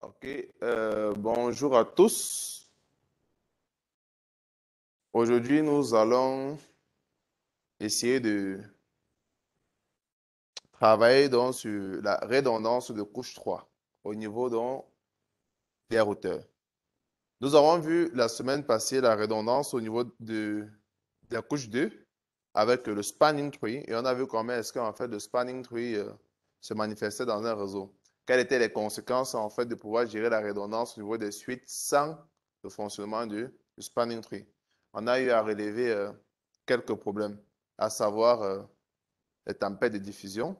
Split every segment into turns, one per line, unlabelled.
Ok, bonjour à tous. Aujourd'hui, nous allons essayer de travailler donc sur la redondance de couche 3 au niveau donc des routeurs. Nous avons vu la semaine passée la redondance au niveau de la couche 2 avec le spanning tree et on a vu comment est-ce qu'en fait le spanning tree se manifestait dans un réseau. Quelles étaient les conséquences en fait de pouvoir gérer la redondance au niveau des suites sans le fonctionnement du spanning tree. On a eu à relever quelques problèmes, à savoir les tempêtes de diffusion,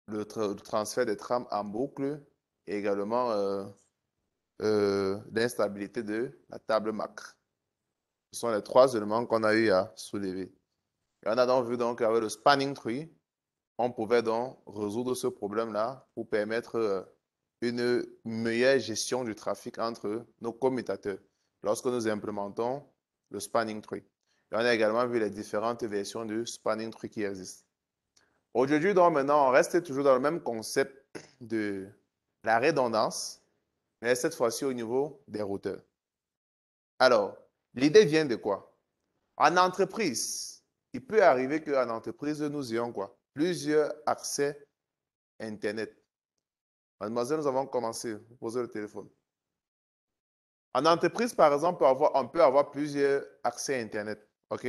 le transfert des trames en boucle et également l'instabilité de la table macre. Ce sont les trois éléments qu'on a eu à soulever. Et on a donc vu donc avec le spanning tree, on pouvait donc résoudre ce problème-là pour permettre une meilleure gestion du trafic entre nos commutateurs lorsque nous implémentons le spanning tree. Et on a également vu les différentes versions du spanning tree qui existent. Aujourd'hui, donc maintenant, on reste toujours dans le même concept de la redondance, mais cette fois-ci au niveau des routeurs. Alors, l'idée vient de quoi? En entreprise, il peut arriver qu'en entreprise, nous ayons quoi? Plusieurs accès Internet. Mademoiselle, nous avons commencé. Vous posez le téléphone. En entreprise, par exemple, on peut avoir plusieurs accès Internet. OK?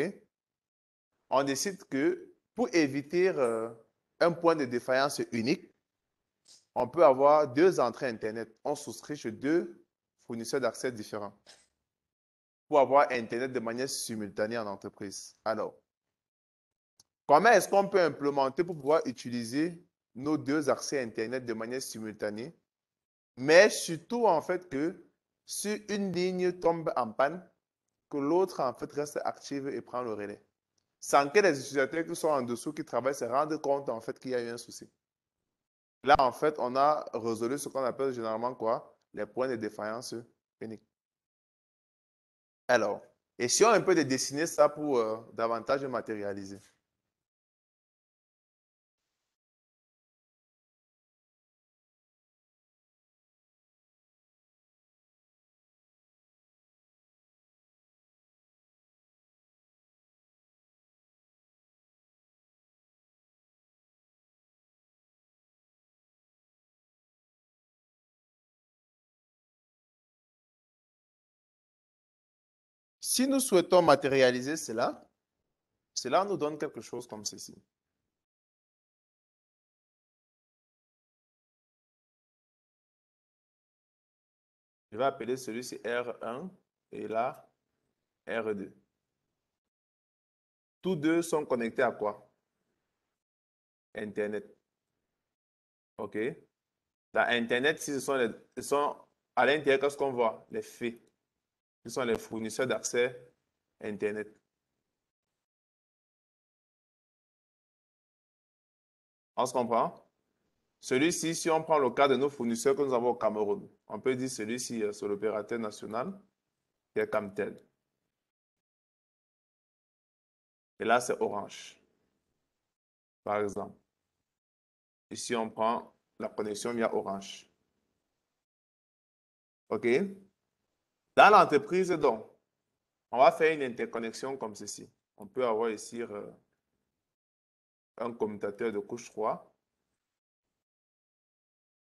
On décide que pour éviter un point de défaillance unique, on peut avoir deux entrées Internet. On souscrit chez deux fournisseurs d'accès différents pour avoir Internet de manière simultanée en entreprise. Alors, comment est-ce qu'on peut implémenter pour pouvoir utiliser nos deux accès Internet de manière simultanée, mais surtout en fait que si une ligne tombe en panne, que l'autre en fait reste active et prend le relais. Sans que les utilisateurs qui sont en dessous, qui travaillent, se rendent compte en fait qu'il y a eu un souci. Là, en fait, on a résolu ce qu'on appelle généralement quoi? Les points de défaillance uniques. Alors, essayons un peu de dessiner ça pour davantage matérialiser. Si nous souhaitons matérialiser cela, cela nous donne quelque chose comme ceci. Je vais appeler celui-ci R1 et là R2. Tous deux sont connectés à quoi? Internet. OK? Dans Internet, si ce sont à l'intérieur, qu'est-ce qu'on voit? Les faits. Ce sont les fournisseurs d'accès Internet. On se comprend? Celui-ci, si on prend le cas de nos fournisseurs que nous avons au Cameroun, on peut dire celui-ci, c'est l'opérateur national qui est Camtel. Et là, c'est Orange, par exemple. Ici, on prend la connexion via Orange. OK? Dans l'entreprise, donc, on va faire une interconnexion comme ceci. On peut avoir ici un commutateur de couche 3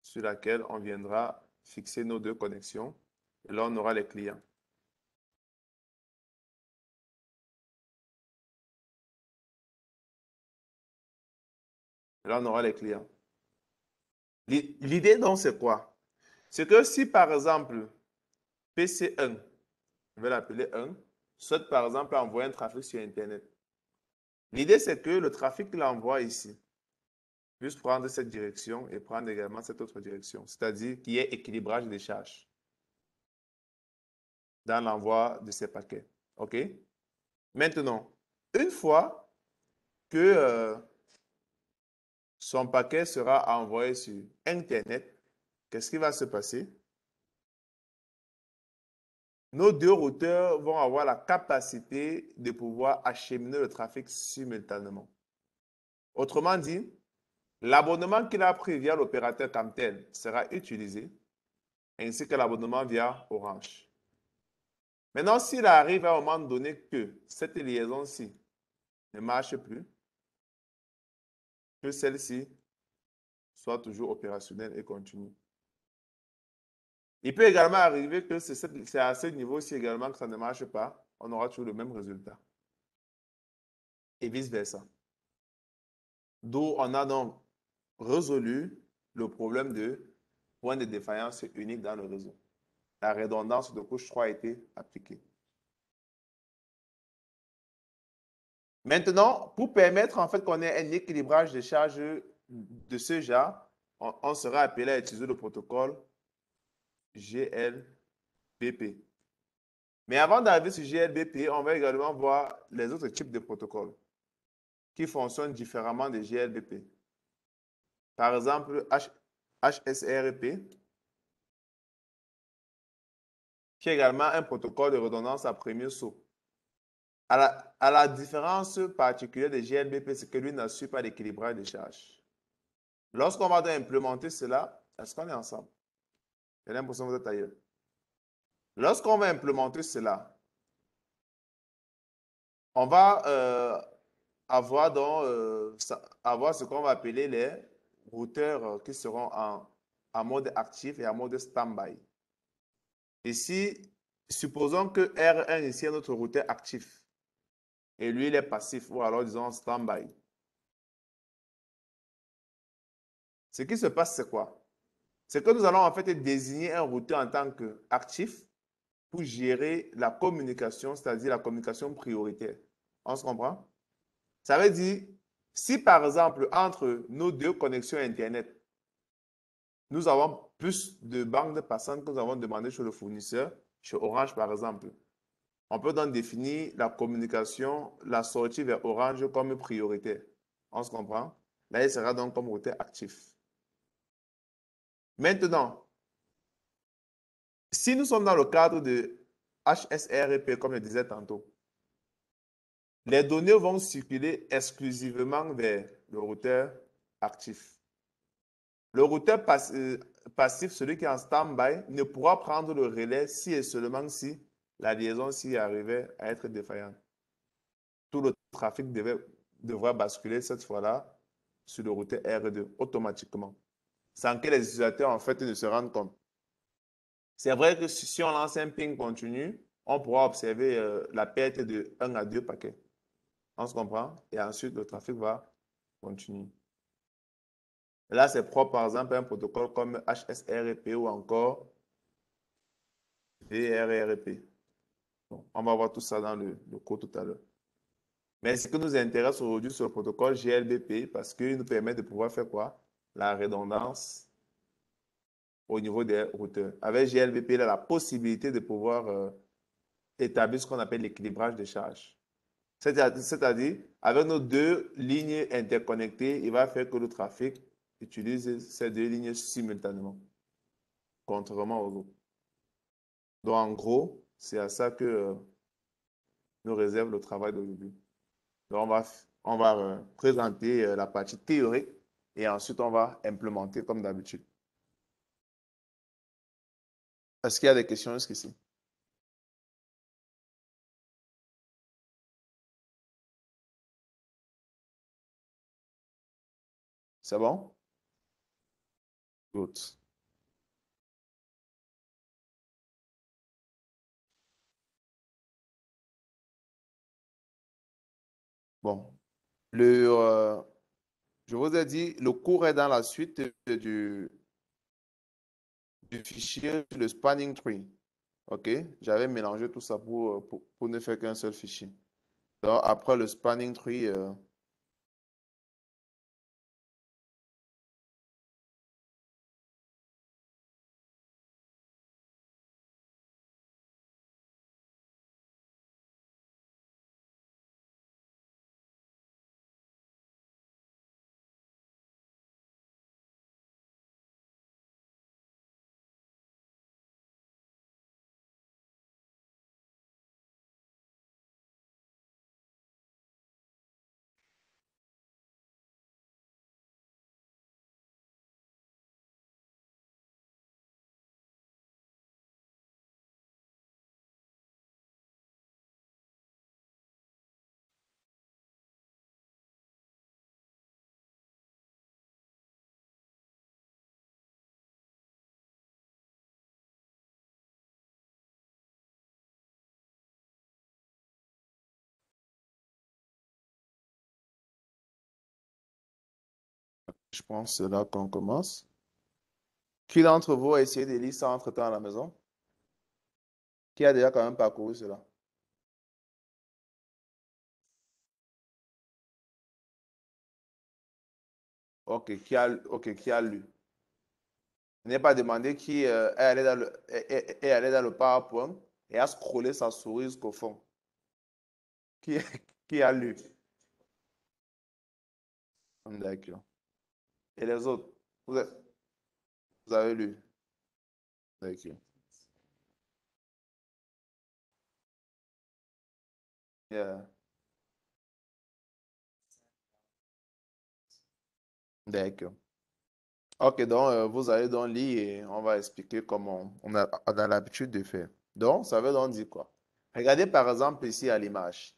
sur laquelle on viendra fixer nos deux connexions. Et là, on aura les clients. Et là, on aura les clients. L'idée, donc, c'est quoi? C'est que si, par exemple, PC1, je vais l'appeler 1, souhaite, par exemple, envoyer un trafic sur Internet. L'idée, c'est que le trafic qu'il envoie ici puisse prendre cette direction et prendre également cette autre direction, c'est-à-dire qu'il y ait équilibrage des charges dans l'envoi de ces paquets. OK? Maintenant, une fois que son paquet sera envoyé sur Internet, qu'est-ce qui va se passer? Nos deux routeurs vont avoir la capacité de pouvoir acheminer le trafic simultanément. Autrement dit, l'abonnement qu'il a pris via l'opérateur Camtel sera utilisé, ainsi que l'abonnement via Orange. Maintenant, s'il arrive à un moment donné que cette liaison-ci ne marche plus, que celle-ci soit toujours opérationnelle et continue. Il peut également arriver que c'est à ce niveau-ci également que ça ne marche pas. On aura toujours le même résultat. Et vice-versa. D'où on a donc résolu le problème de point de défaillance unique dans le réseau. La redondance de couche 3 a été appliquée. Maintenant, pour permettre en fait qu'on ait un équilibrage de charges de ce genre, on sera appelé à utiliser le protocole GLBP. Mais avant d'arriver sur GLBP, on va également voir les autres types de protocoles qui fonctionnent différemment de GLBP. Par exemple, HSRP, qui est également un protocole de redondance à premier saut. À la différence particulière de GLBP, c'est que lui n'assure pas l'équilibrage des charges. Lorsqu'on va implémenter cela, est-ce qu'on est ensemble? J'ai l'impression que vous êtes ailleurs. Lorsqu'on va implémenter cela, on va avoir ce qu'on va appeler les routeurs qui seront en mode actif et en mode stand-by. Ici, supposons que R1 ici est notre routeur actif et lui il est passif ou alors disons stand-by. Ce qui se passe, c'est quoi? C'est que nous allons en fait désigner un routeur en tant qu'actif pour gérer la communication, c'est-à-dire la communication prioritaire. On se comprend? Ça veut dire, si par exemple, entre nos deux connexions Internet, nous avons plus de bandes passantes que nous avons demandé chez le fournisseur, chez Orange par exemple, on peut donc définir la communication, la sortie vers Orange comme prioritaire. On se comprend? Là, il sera donc comme routeur actif. Maintenant, si nous sommes dans le cadre de HSRP, comme je disais tantôt, les données vont circuler exclusivement vers le routeur actif. Le routeur passif, celui qui est en stand-by, ne pourra prendre le relais si et seulement si la liaison s'y arrivait à être défaillante. Tout le trafic devra basculer cette fois-là sur le routeur R2 automatiquement, sans que les utilisateurs en fait ne se rendent compte. C'est vrai que si on lance un ping continu, on pourra observer la perte de 1 à 2 paquets. On se comprend? Et ensuite, le trafic va continuer. Et là, c'est propre, par exemple, à un protocole comme HSRP ou encore VRRP. Bon, on va voir tout ça dans le cours tout à l'heure. Mais ce qui nous intéresse aujourd'hui sur le protocole GLBP, parce qu'il nous permet de pouvoir faire quoi? La redondance au niveau des routeurs. Avec GLBP, il a la possibilité de pouvoir établir ce qu'on appelle l'équilibrage des charges. C'est-à-dire, avec nos deux lignes interconnectées, il va faire que le trafic utilise ces deux lignes simultanément, contrairement aux autres. Donc, en gros, c'est à ça que nous réserve le travail d'aujourd'hui. Donc, on va présenter la partie théorique et ensuite, on va implémenter comme d'habitude. Est-ce qu'il y a des questions jusqu'ici? C'est bon? Good. Bon. Je vous ai dit, le cours est dans la suite du fichier, le spanning tree. OK? J'avais mélangé tout ça pour ne faire qu'un seul fichier. Donc, après le spanning tree, Je pense que c'est là qu'on commence. Qui d'entre vous a essayé de lire ça entre-temps à la maison? Qui a déjà quand même parcouru cela? Ok, qui a lu? Je n'ai pas demandé qui est allé est allé dans le PowerPoint et a scrollé sa souris jusqu'au fond. Qui, qui a lu? D'accord. Et les autres? Vous avez, vous avez lu? D'accord. Yeah. D'accord. Ok, donc vous allez donc lire et on va expliquer comment on a l'habitude de faire. Donc, ça veut donc dire quoi? Regardez par exemple ici à l'image.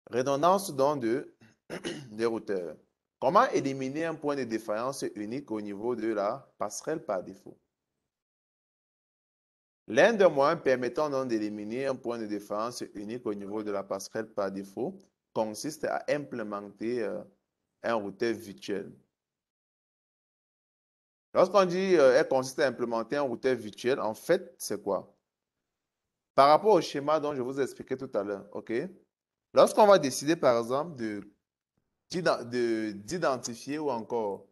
Redondance donc des routeurs. Comment éliminer un point de défaillance unique au niveau de la passerelle par défaut? L'un des moyens permettant donc d'éliminer un point de défaillance unique au niveau de la passerelle par défaut consiste à implémenter un routeur virtuel. Lorsqu'on dit elle consiste à implémenter un routeur virtuel, en fait, c'est quoi? Par rapport au schéma dont je vous ai expliqué tout à l'heure, OK? Lorsqu'on va décider, par exemple, d'identifier ou encore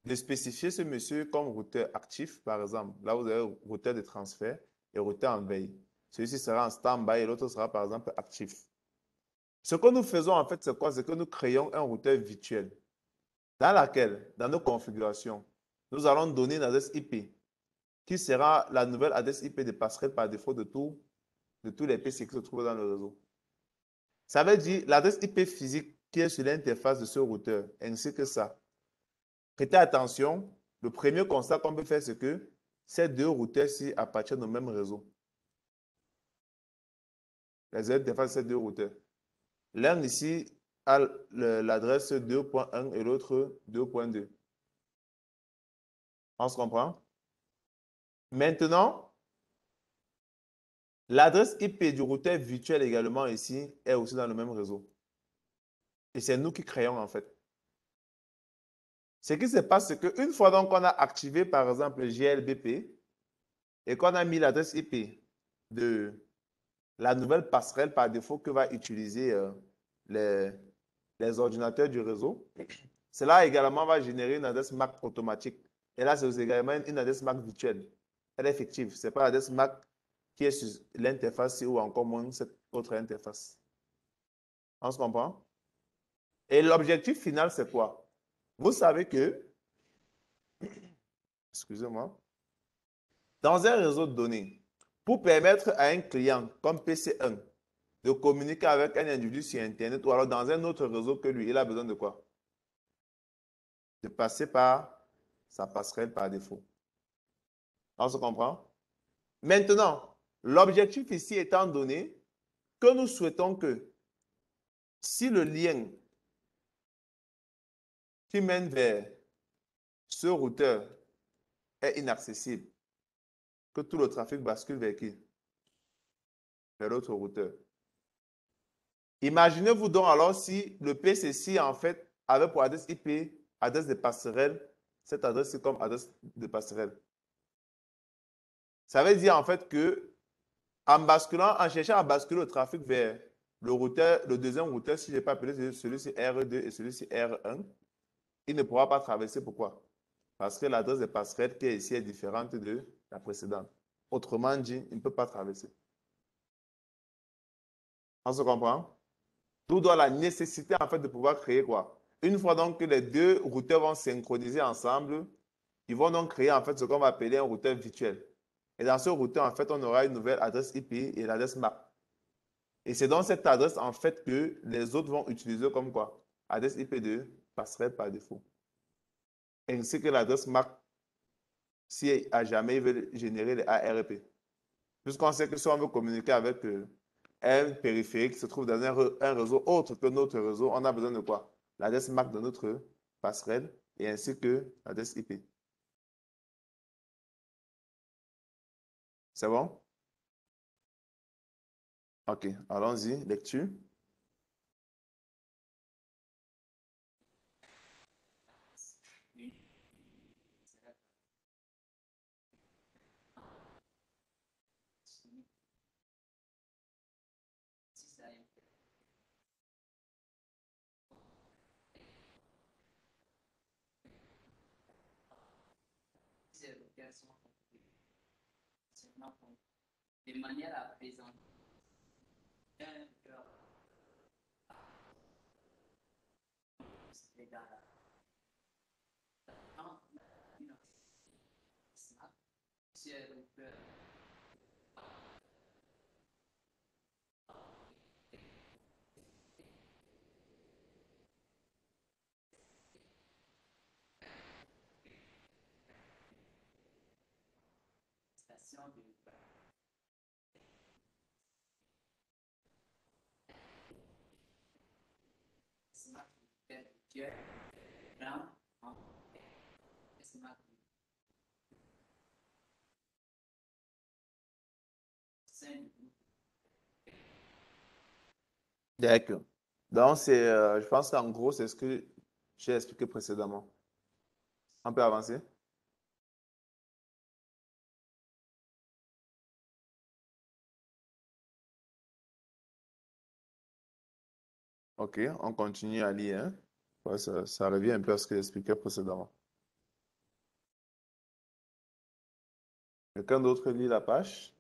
de spécifier ce monsieur comme routeur actif, par exemple, là, vous avez routeur de transfert et routeur en veille. Celui-ci sera en stand-by et l'autre sera, par exemple, actif. Ce que nous faisons, en fait, c'est quoi? C'est que nous créons un routeur virtuel dans laquelle, dans nos configurations, nous allons donner une adresse IP qui sera la nouvelle adresse IP de passerelle par défaut de tous les PC qui se trouvent dans le réseau. Ça veut dire l'adresse IP physique qui est sur l'interface de ce routeur, ainsi que ça. Prêtez attention, le premier constat qu'on peut faire, c'est que ces deux routeurs-ci appartiennent au même réseau. Les interfaces de ces deux routeurs. L'un ici a l'adresse 2.1 et l'autre 2.2. On se comprend? Maintenant, l'adresse IP du routeur virtuel également ici est aussi dans le même réseau. Et c'est nous qui créons en fait. Ce qui se passe, c'est qu'une fois donc qu'on a activé par exemple le GLBP et qu'on a mis l'adresse IP de la nouvelle passerelle par défaut que va utiliser les, les ordinateurs du réseau, cela également va générer une adresse MAC automatique. Et là, c'est également une adresse MAC virtuelle. Elle est effective. Ce n'est pas l'adresse MAC qui est sur l'interface ou encore moins cette autre interface. On se comprend? Et l'objectif final, c'est quoi? Vous savez que, excusez-moi, dans un réseau de données, pour permettre à un client comme PC1 de communiquer avec un individu sur Internet ou alors dans un autre réseau que lui, il a besoin de quoi? De passer par sa passerelle par défaut. On se comprend? Maintenant, l'objectif ici étant donné que nous souhaitons que si le lien qui mène vers ce routeur est inaccessible, que tout le trafic bascule vers qui? Vers l'autre routeur. Imaginez-vous donc alors si le PCC en fait avait pour adresse IP, adresse de passerelle, cette adresse comme adresse de passerelle. Ça veut dire en fait que en basculant, en cherchant à basculer le trafic vers le routeur, le deuxième routeur, si je n'ai pas appelé celui-ci R2 et celui-ci R1, il ne pourra pas traverser. Pourquoi? Parce que l'adresse de passerelle qui est ici est différente de la précédente. Autrement dit, il ne peut pas traverser. On se comprend? D'où doit la nécessité en fait de pouvoir créer quoi? Une fois donc que les deux routeurs vont synchroniser ensemble, ils vont donc créer en fait ce qu'on va appeler un routeur virtuel. Et dans ce routeur, en fait, on aura une nouvelle adresse IP et l'adresse MAC. Et c'est dans cette adresse, en fait, que les autres vont utiliser comme quoi? Adresse IP de passerelle par défaut. Ainsi que l'adresse MAC si à jamais ils veulent générer les ARP. Puisqu'on sait que si on veut communiquer avec un périphérique qui se trouve dans un réseau autre que notre réseau, on a besoin de quoi? L'adresse MAC de notre passerelle et ainsi que l'adresse IP. C'est bon? OK, allons-y, lecture.
de manière à présenter un cœur dans une snap, sur le cœur. Station de snap, cœur, grand, en snap, scène.
D'accord. Donc, je pense qu'en gros, c'est ce que j'ai expliqué précédemment. On peut avancer? OK, on continue à lire, hein. Ouais, ça revient un peu à ce que j'expliquais précédemment. Quelqu'un d'autre lit la page?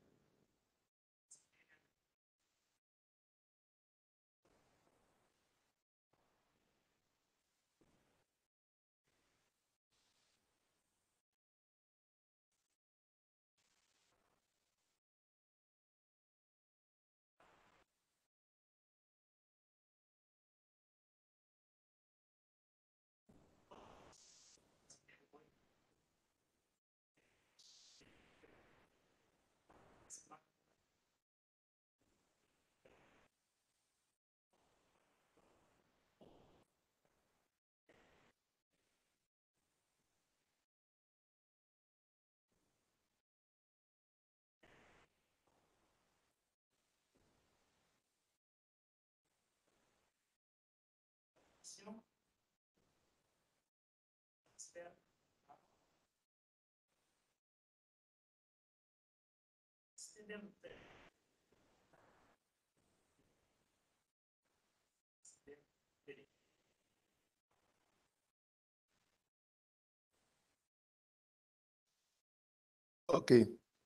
OK.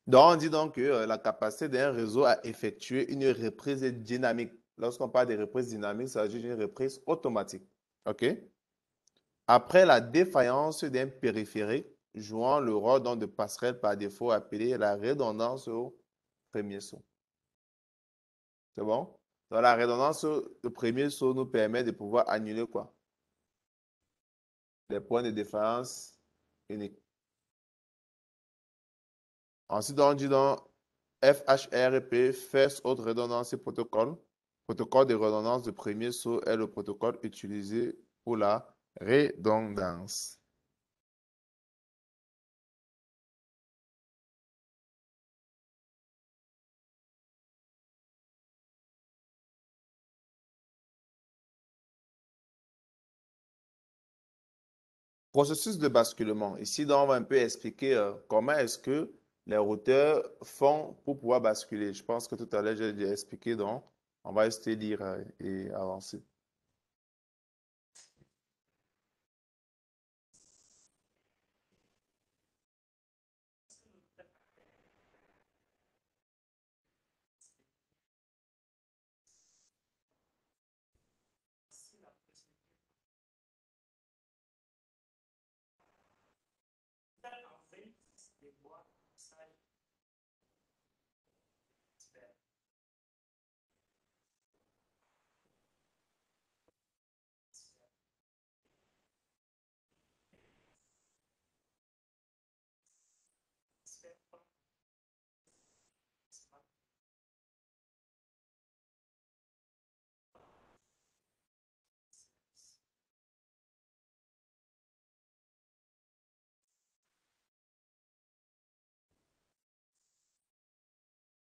Donc, on dit donc que la capacité d'un réseau à effectuer une reprise dynamique. Lorsqu'on parle de reprise dynamique, ça s'agit d'une reprise automatique. OK? Après la défaillance d'un périphérique jouant le rôle donc de passerelle par défaut appelée la redondance au premier saut. C'est bon? Donc, la redondance au premier saut nous permet de pouvoir annuler quoi? Les points de défaillance uniques. Ensuite, on dit donc FHRP, First Haute Redondance Protocol. Protocole de redondance de premier saut est le protocole utilisé pour la redondance. Processus de basculement. Ici, donc, on va un peu expliquer comment est-ce que les routeurs font pour pouvoir basculer. Je pense que tout à l'heure, j'ai déjà expliqué, donc on va essayer de lire et avancer.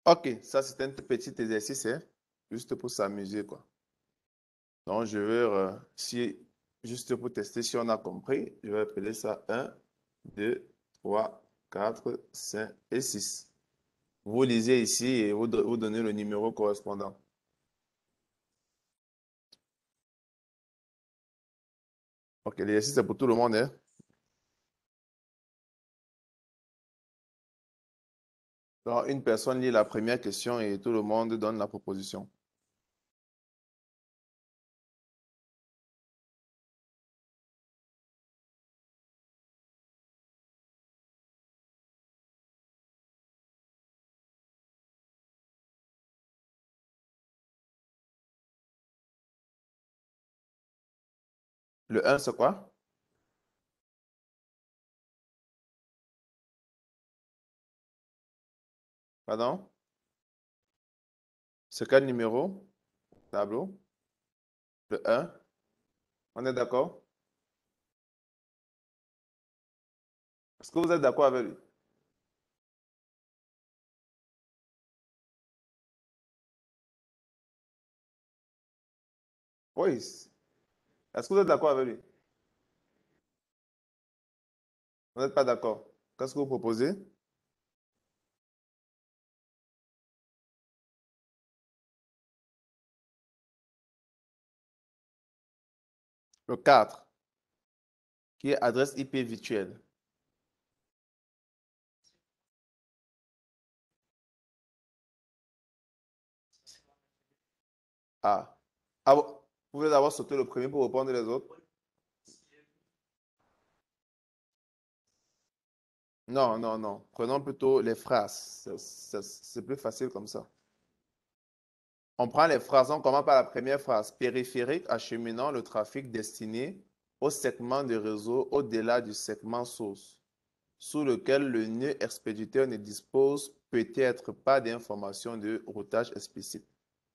OK, ça c'est un tout petit exercice, hein, juste pour s'amuser, quoi. Donc, je vais, si, juste pour tester si on a compris, je vais appeler ça 1, 2, 3, 4, 5 et 6. Vous lisez ici et vous donnez le numéro correspondant. OK, l'exercice c'est pour tout le monde, hein. Donc, une personne lit la première question et tout le monde donne la proposition. Le 1, c'est quoi? Pardon? C'est quel numéro? Tableau? Le 1. On est d'accord? Est-ce que vous êtes d'accord avec lui? Oui. Est-ce que vous êtes d'accord avec lui? Vous n'êtes pas d'accord? Qu'est-ce que vous proposez? Le 4, qui est adresse IP virtuelle. Ah. Ah, vous pouvez d'abord sauter le premier pour répondre les autres? Non, non, non. Prenons plutôt les phrases. C'est plus facile comme ça. On prend les phrases. On commence par la première phrase. Périphérique acheminant le trafic destiné au segment de réseau au-delà du segment source, sous lequel le nœud expéditeur ne dispose peut-être pas d'informations de routage explicite.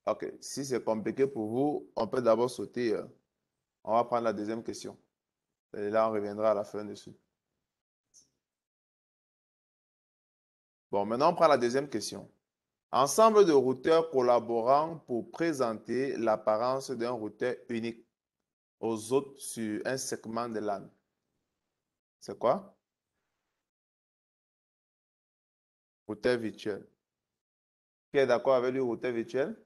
OK. Si c'est compliqué pour vous, on peut d'abord sauter. On va prendre la deuxième question. Et là, on reviendra à la fin dessus. Bon, maintenant, on prend la deuxième question. Ensemble de routeurs collaborant pour présenter l'apparence d'un routeur unique aux autres sur un segment de LAN. C'est quoi? Routeur virtuel. Qui est d'accord avec le routeur virtuel?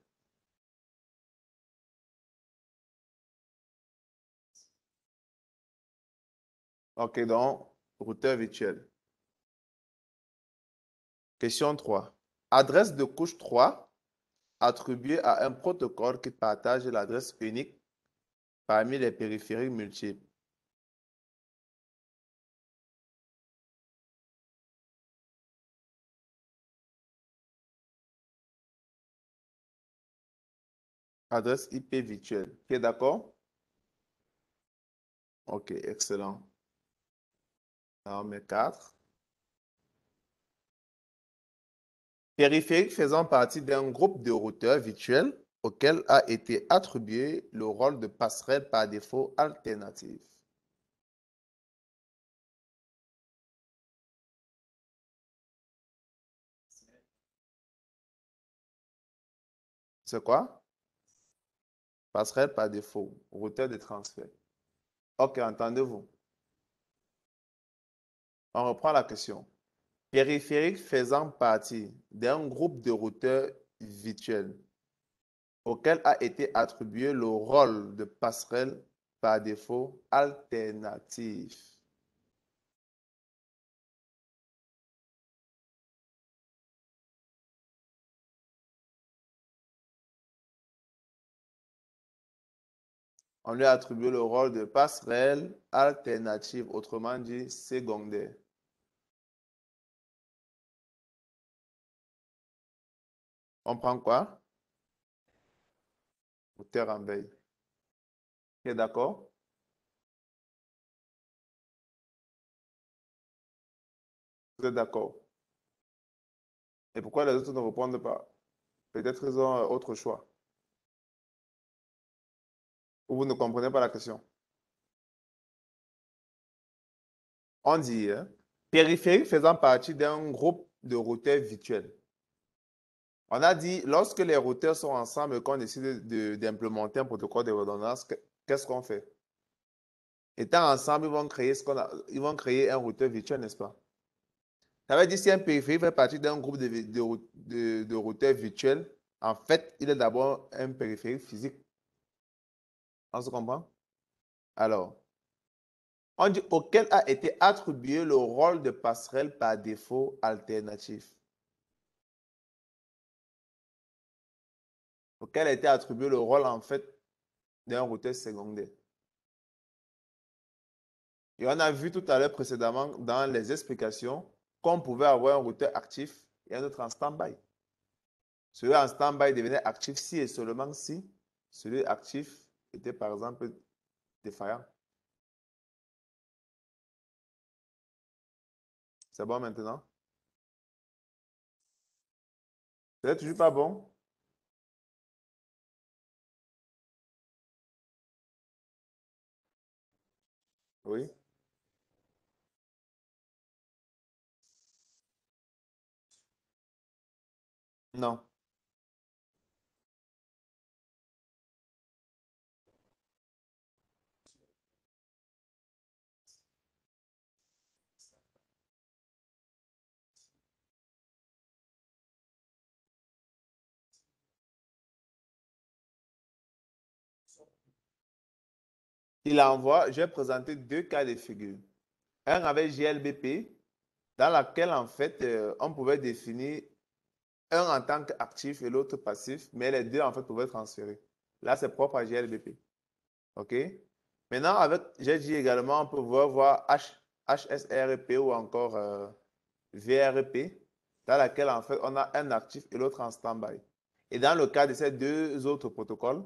OK, donc, routeur virtuel. Question 3. Adresse de couche 3 attribuée à un protocole qui partage l'adresse unique parmi les périphériques multiples. Adresse IP virtuelle. Qui est d'accord? OK, excellent. Alors, on met 4. Périphérique faisant partie d'un groupe de routeurs virtuels auquel a été attribué le rôle de passerelle par défaut alternative. C'est quoi? Passerelle par défaut, routeur de transfert. OK, entendez-vous? On reprend la question. Périphérique faisant partie d'un groupe de routeurs virtuels auquel a été attribué le rôle de passerelle par défaut alternative. On lui a attribué le rôle de passerelle alternative, autrement dit secondaire. On prend quoi? Routeur en veille. Ok, d'accord? Vous êtes d'accord? Et pourquoi les autres ne répondent pas? Peut-être ils ont autre choix. Ou vous ne comprenez pas la question. On dit, hein, périphérique faisant partie d'un groupe de routeurs virtuels. On a dit, lorsque les routeurs sont ensemble et qu'on décide d'implémenter un protocole de redondance, qu'est-ce qu'on fait? Étant ensemble, ils vont créer un routeur virtuel, n'est-ce pas? Ça veut dire si un périphérique fait partie d'un groupe de routeurs virtuels, en fait, il est d'abord un périphérique physique. On se comprend? Alors, on dit auquel a été attribué le rôle de passerelle par défaut alternatif. auquel a été attribué le rôle en fait d'un routeur secondaire. Et on a vu tout à l'heure précédemment dans les explications qu'on pouvait avoir un routeur actif et un autre en stand-by. Celui en stand-by devenait actif si et seulement si celui actif était par exemple défaillant. C'est bon maintenant? C'est toujours pas bon? Oui? Non. Il envoie, je vais présenter deux cas de figure. Un avec GLBP, dans laquelle en fait, on pouvait définir un en tant qu'actif et l'autre passif, mais les deux en fait pouvaient transférer. Là, c'est propre à GLBP. OK? Maintenant, avec, j'ai dit également, on peut voir HSRP ou encore VRP, dans laquelle en fait, on a un actif et l'autre en stand-by. Et dans le cas de ces deux autres protocoles,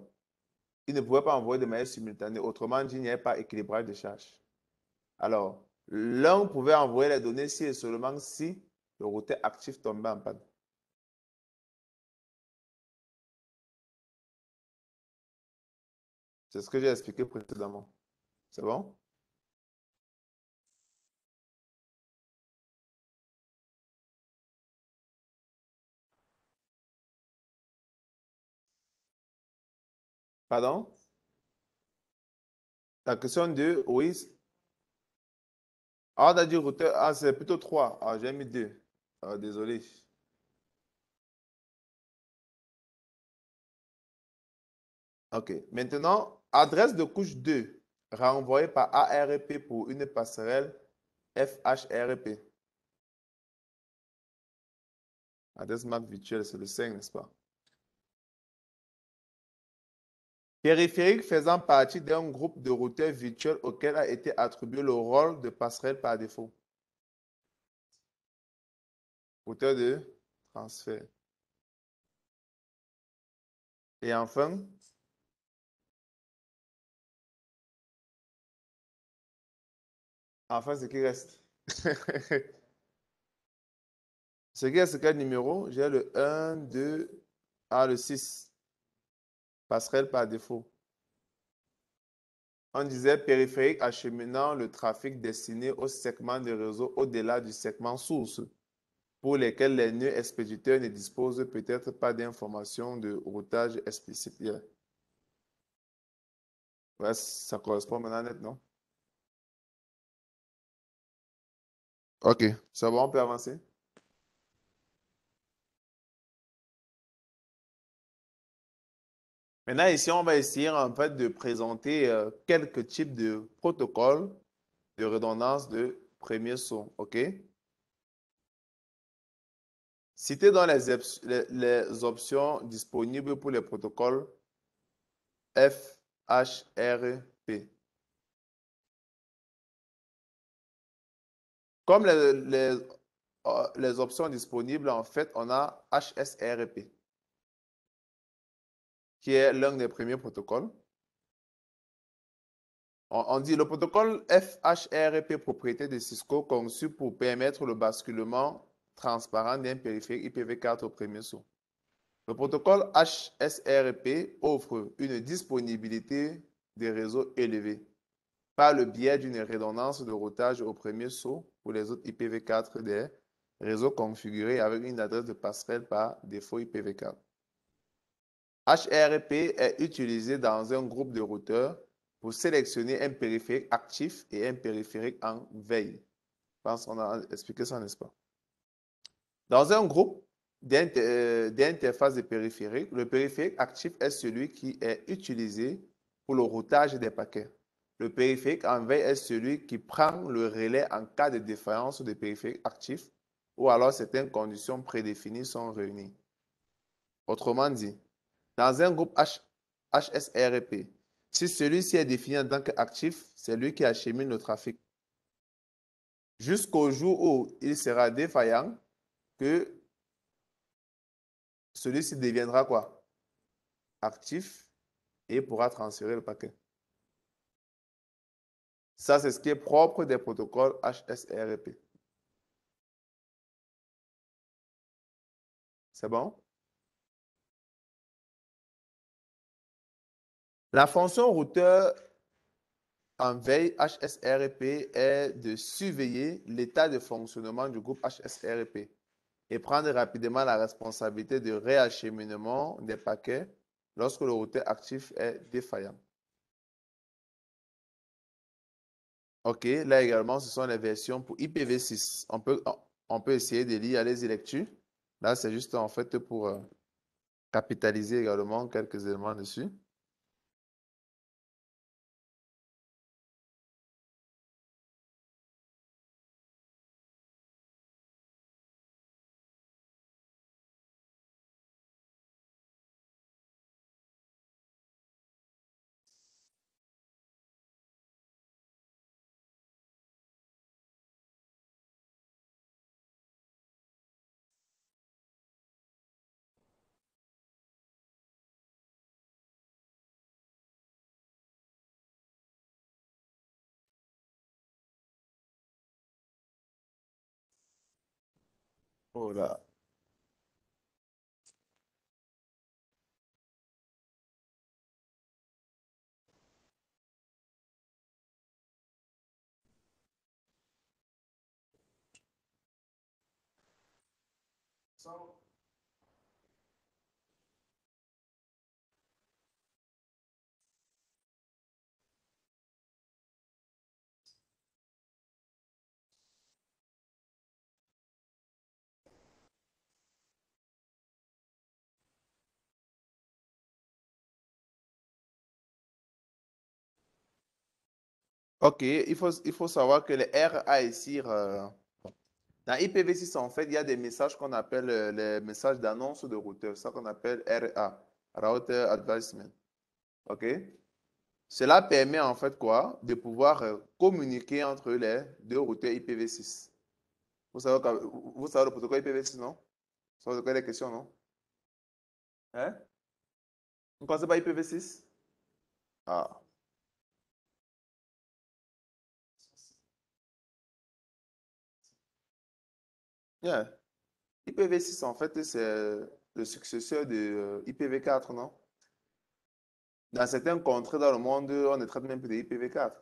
ils ne pouvaient pas envoyer de manière simultanée. Autrement dit, il n'y avait pas équilibrage de charge. Alors, l'un pouvait envoyer les données si et seulement si le routeur actif tombait en panne. C'est ce que j'ai expliqué précédemment. C'est bon? Pardon? La question 2, oui. Ah, on a dit routeur. Ah, c'est plutôt 3. Ah, j'ai mis 2. Ah, désolé. OK. Maintenant, adresse de couche 2 renvoyée par ARP pour une passerelle FHRP. Adresse MAC virtuelle, c'est le 5, n'est-ce pas? Périphérique faisant partie d'un groupe de routeurs virtuels auquel a été attribué le rôle de passerelle par défaut. Routeur de transfert. Et enfin, ce qui reste. Ce qui reste, c'est quel numéro? J'ai le 1, 2, le 6. Passerelle par défaut. On disait périphérique acheminant le trafic destiné au segment de réseau au-delà du segment source, pour lesquels les nœuds expéditeurs ne disposent peut-être pas d'informations de routage explicite. Yeah. Ouais, ça correspond maintenant net, non? OK, c'est bon, on peut avancer. Maintenant, ici, on va essayer en fait de présenter quelques types de protocoles de redondance de premier saut. OK? Citez dans les options disponibles pour les protocoles FHRP. Comme les options disponibles, en fait, on a HSRP, qui est l'un des premiers protocoles. On dit le protocole FHRP propriété de Cisco conçu pour permettre le basculement transparent d'un périphérique IPv4 au premier saut. Le protocole HSRP offre une disponibilité des réseaux élevée par le biais d'une redondance de routage au premier saut pour les autres IPv4 des réseaux configurés avec une adresse de passerelle par défaut IPv4. HRP est utilisé dans un groupe de routeurs pour sélectionner un périphérique actif et un périphérique en veille. Je pense qu'on a expliqué ça, n'est-ce pas? Dans un groupe d'interfaces de périphériques, le périphérique actif est celui qui est utilisé pour le routage des paquets. Le périphérique en veille est celui qui prend le relais en cas de défaillance des périphériques actifs ou alors certaines conditions prédéfinies sont réunies. Autrement dit, Dans un groupe HSRP, si celui-ci est défini en tant qu'actif, c'est lui qui achemine le trafic. Jusqu'au jour où il sera défaillant, que celui-ci deviendra quoi? Actif et pourra transférer le paquet. Ça, c'est ce qui est propre des protocoles HSRP. C'est bon? La fonction routeur en veille HSRP est de surveiller l'état de fonctionnement du groupe HSRP et prendre rapidement la responsabilité de réacheminement des paquets lorsque le routeur actif est défaillant. OK, là également, ce sont les versions pour IPv6. On peut essayer de lire, allez-y, lecture. Là, c'est juste en fait pour capitaliser également quelques éléments dessus. Oh là. OK, il faut savoir que les RA ici, dans IPv6, en fait, il y a des messages qu'on appelle les messages d'annonce de routeur, ça qu'on appelle RA, Router Advisement. OK? Cela permet en fait quoi? De pouvoir communiquer entre les deux routeurs IPv6. Vous savez le protocole IPv6, non? Vous savez les questions, non? Hein? Vous ne connaissez pas IPv6? Ah. Yeah. IPv6, en fait, c'est le successeur de IPv4, non? Dans certains contrées dans le monde, on ne traite même plus de IPv4.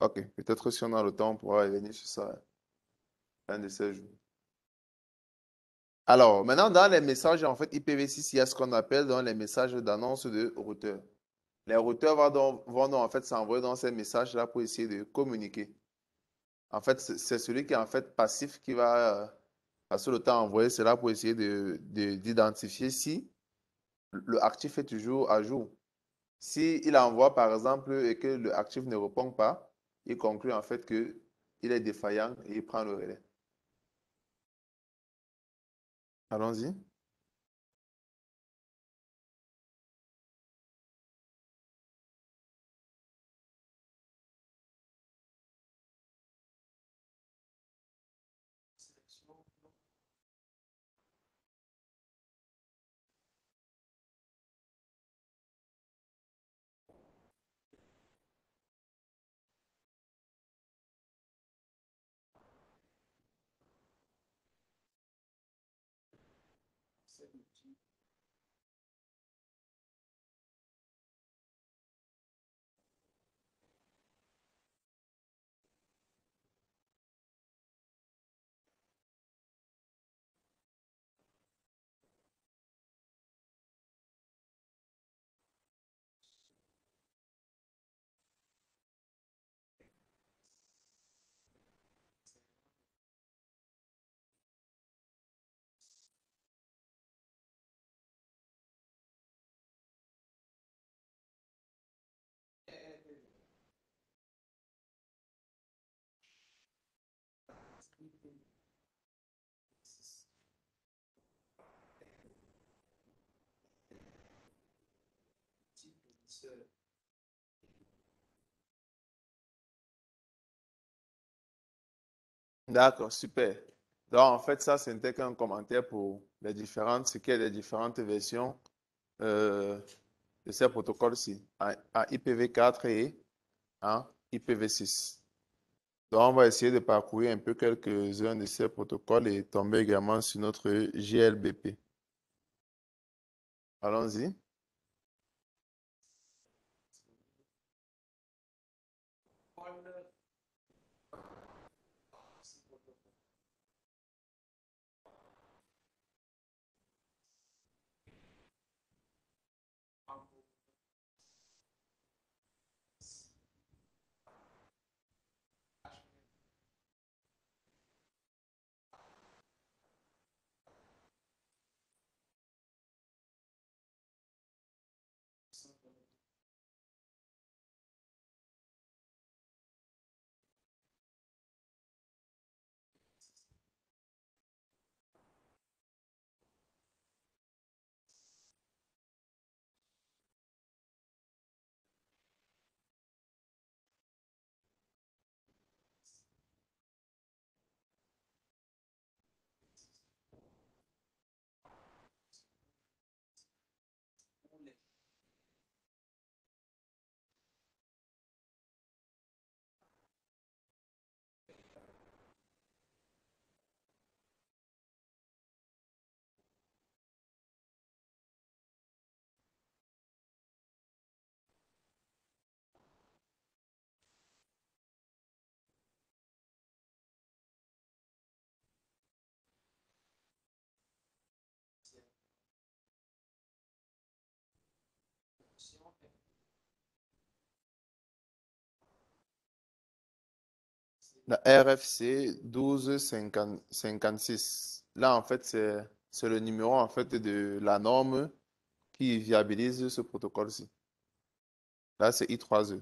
Ok, peut-être si on a le temps, on pourra revenir sur ça un de ces jours. Alors, maintenant, dans les messages, en fait, IPv6, il y a ce qu'on appelle dans les messages d'annonce de routeur. Les routeurs vont donc, en fait s'envoyer dans ces messages-là pour essayer de communiquer. En fait, c'est celui qui est en fait passif qui va passer le temps à envoyer cela pour essayer d'identifier si le actif est toujours à jour. Si il envoie par exemple et que le actif ne répond pas, il conclut en fait que il est défaillant et il prend le relais. Allons-y. D'accord, super. Donc, en fait, ça, c'était qu'un commentaire pour les différentes, ce qu'il y a des différentes versions euh, de ces protocoles-ci, en IPv4 et en IPv6. Donc, on va essayer de parcourir un peu quelques-uns de ces protocoles et tomber également sur notre GLBP. Allons-y. La RFC 1256. Là, en fait, c'est le numéro en fait, de la norme qui viabilise ce protocole-ci. Là, c'est I3E.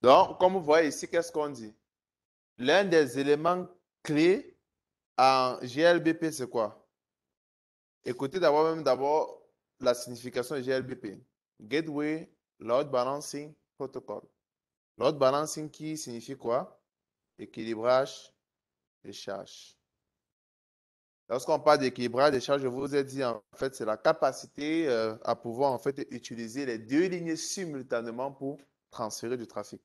Donc, comme vous voyez ici, qu'est-ce qu'on dit? L'un des éléments clés en GLBP, c'est quoi? Écoutez d'abord la signification de GLBP. Gateway Load Balancing Protocol. Load Balancing qui signifie quoi? Équilibrage des charges. Lorsqu'on parle d'équilibrage des charges, je vous ai dit, en fait, c'est la capacité à pouvoir en fait utiliser les deux lignes simultanément pour transférer du trafic.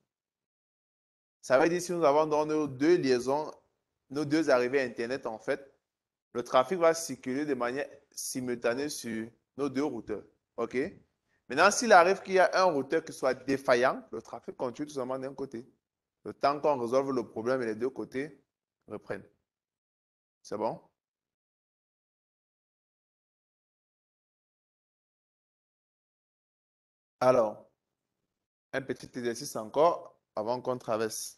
Ça veut dire si nous avons dans nos deux liaisons, nos deux arrivées Internet, en fait, le trafic va circuler de manière simultanée sur nos deux routeurs. OK? Maintenant, s'il arrive qu'il y a un routeur qui soit défaillant, le trafic continue tout simplement d'un côté. Le temps qu'on résolve le problème et les deux côtés reprennent. C'est bon? Alors, un petit exercice encore avant qu'on traverse.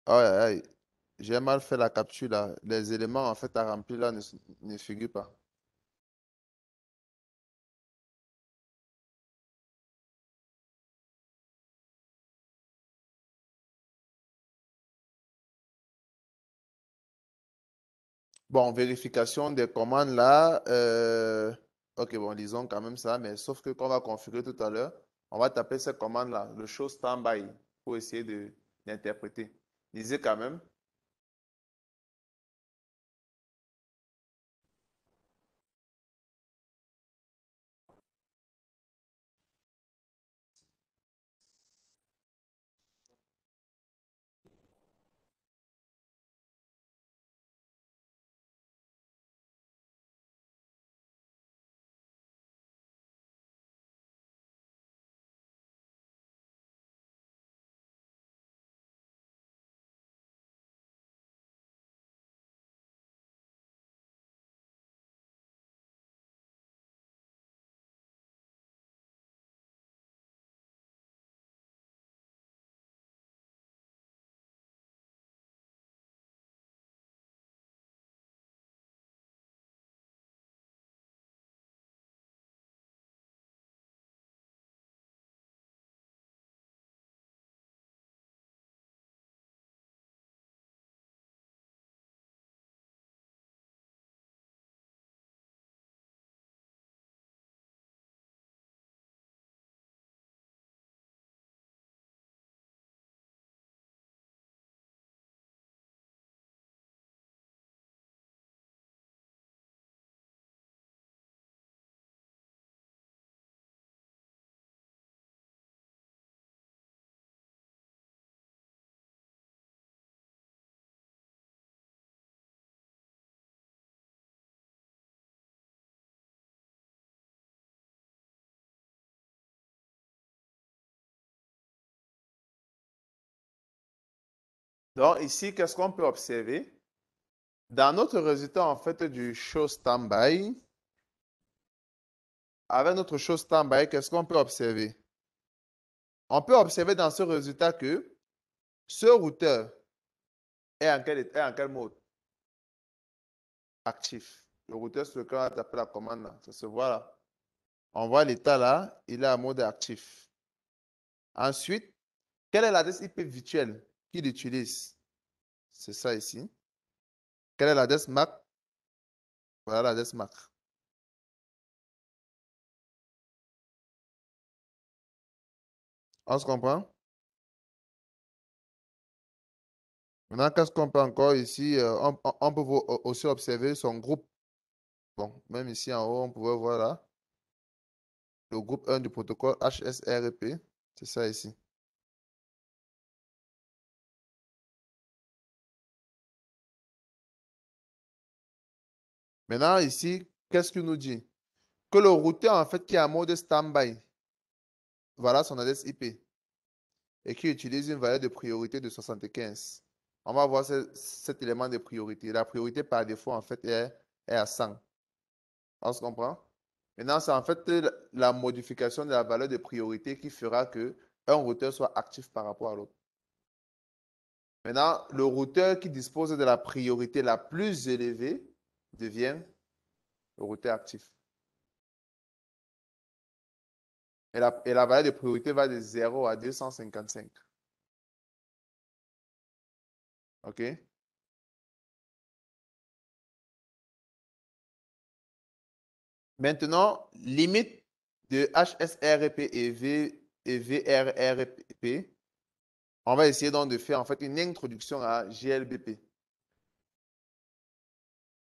Aïe, aïe, aïe. J'ai mal fait la capture là. Les éléments en fait à remplir là ne figurent pas. Bon, vérification des commandes là. Ok, bon, lisons quand même ça, mais sauf que qu'on va configurer tout à l'heure, on va taper cette commande là, le show standby, pour essayer d'interpréter. Lisez quand même. Donc ici, qu'est-ce qu'on peut observer? Dans notre résultat, en fait, du show standby, avec notre show standby, qu'est-ce qu'on peut observer? On peut observer dans ce résultat que ce routeur est en quel mode? Actif. Le routeur sur lequel on a tapé la commande, là, ça se voit là. On voit l'état là, il est en mode actif. Ensuite, quelle est l'adresse IP virtuelle qu'il utilise? C'est ça ici. Quelle est l'adresse MAC? Voilà l'adresse MAC. On se comprend? Maintenant, qu'est-ce qu'on peut encore ici? On peut aussi observer son groupe. Bon, même ici en haut, on pouvait voir là. Le groupe 1 du protocole HSRP. C'est ça ici. Maintenant, ici, qu'est-ce qu'il nous dit? Que le routeur, en fait, qui est en mode standby, voilà son adresse IP, et qui utilise une valeur de priorité de 75. On va voir cet élément de priorité. La priorité par défaut, en fait, est à 100. On se comprend? Maintenant, c'est en fait la modification de la valeur de priorité qui fera que un routeur soit actif par rapport à l'autre. Maintenant, le routeur qui dispose de la priorité la plus élevée devient le routeur actif. Et la valeur de priorité va de 0 à 255. OK? Maintenant, limite de HSRP et VRRP. On va essayer donc de faire en fait une introduction à GLBP.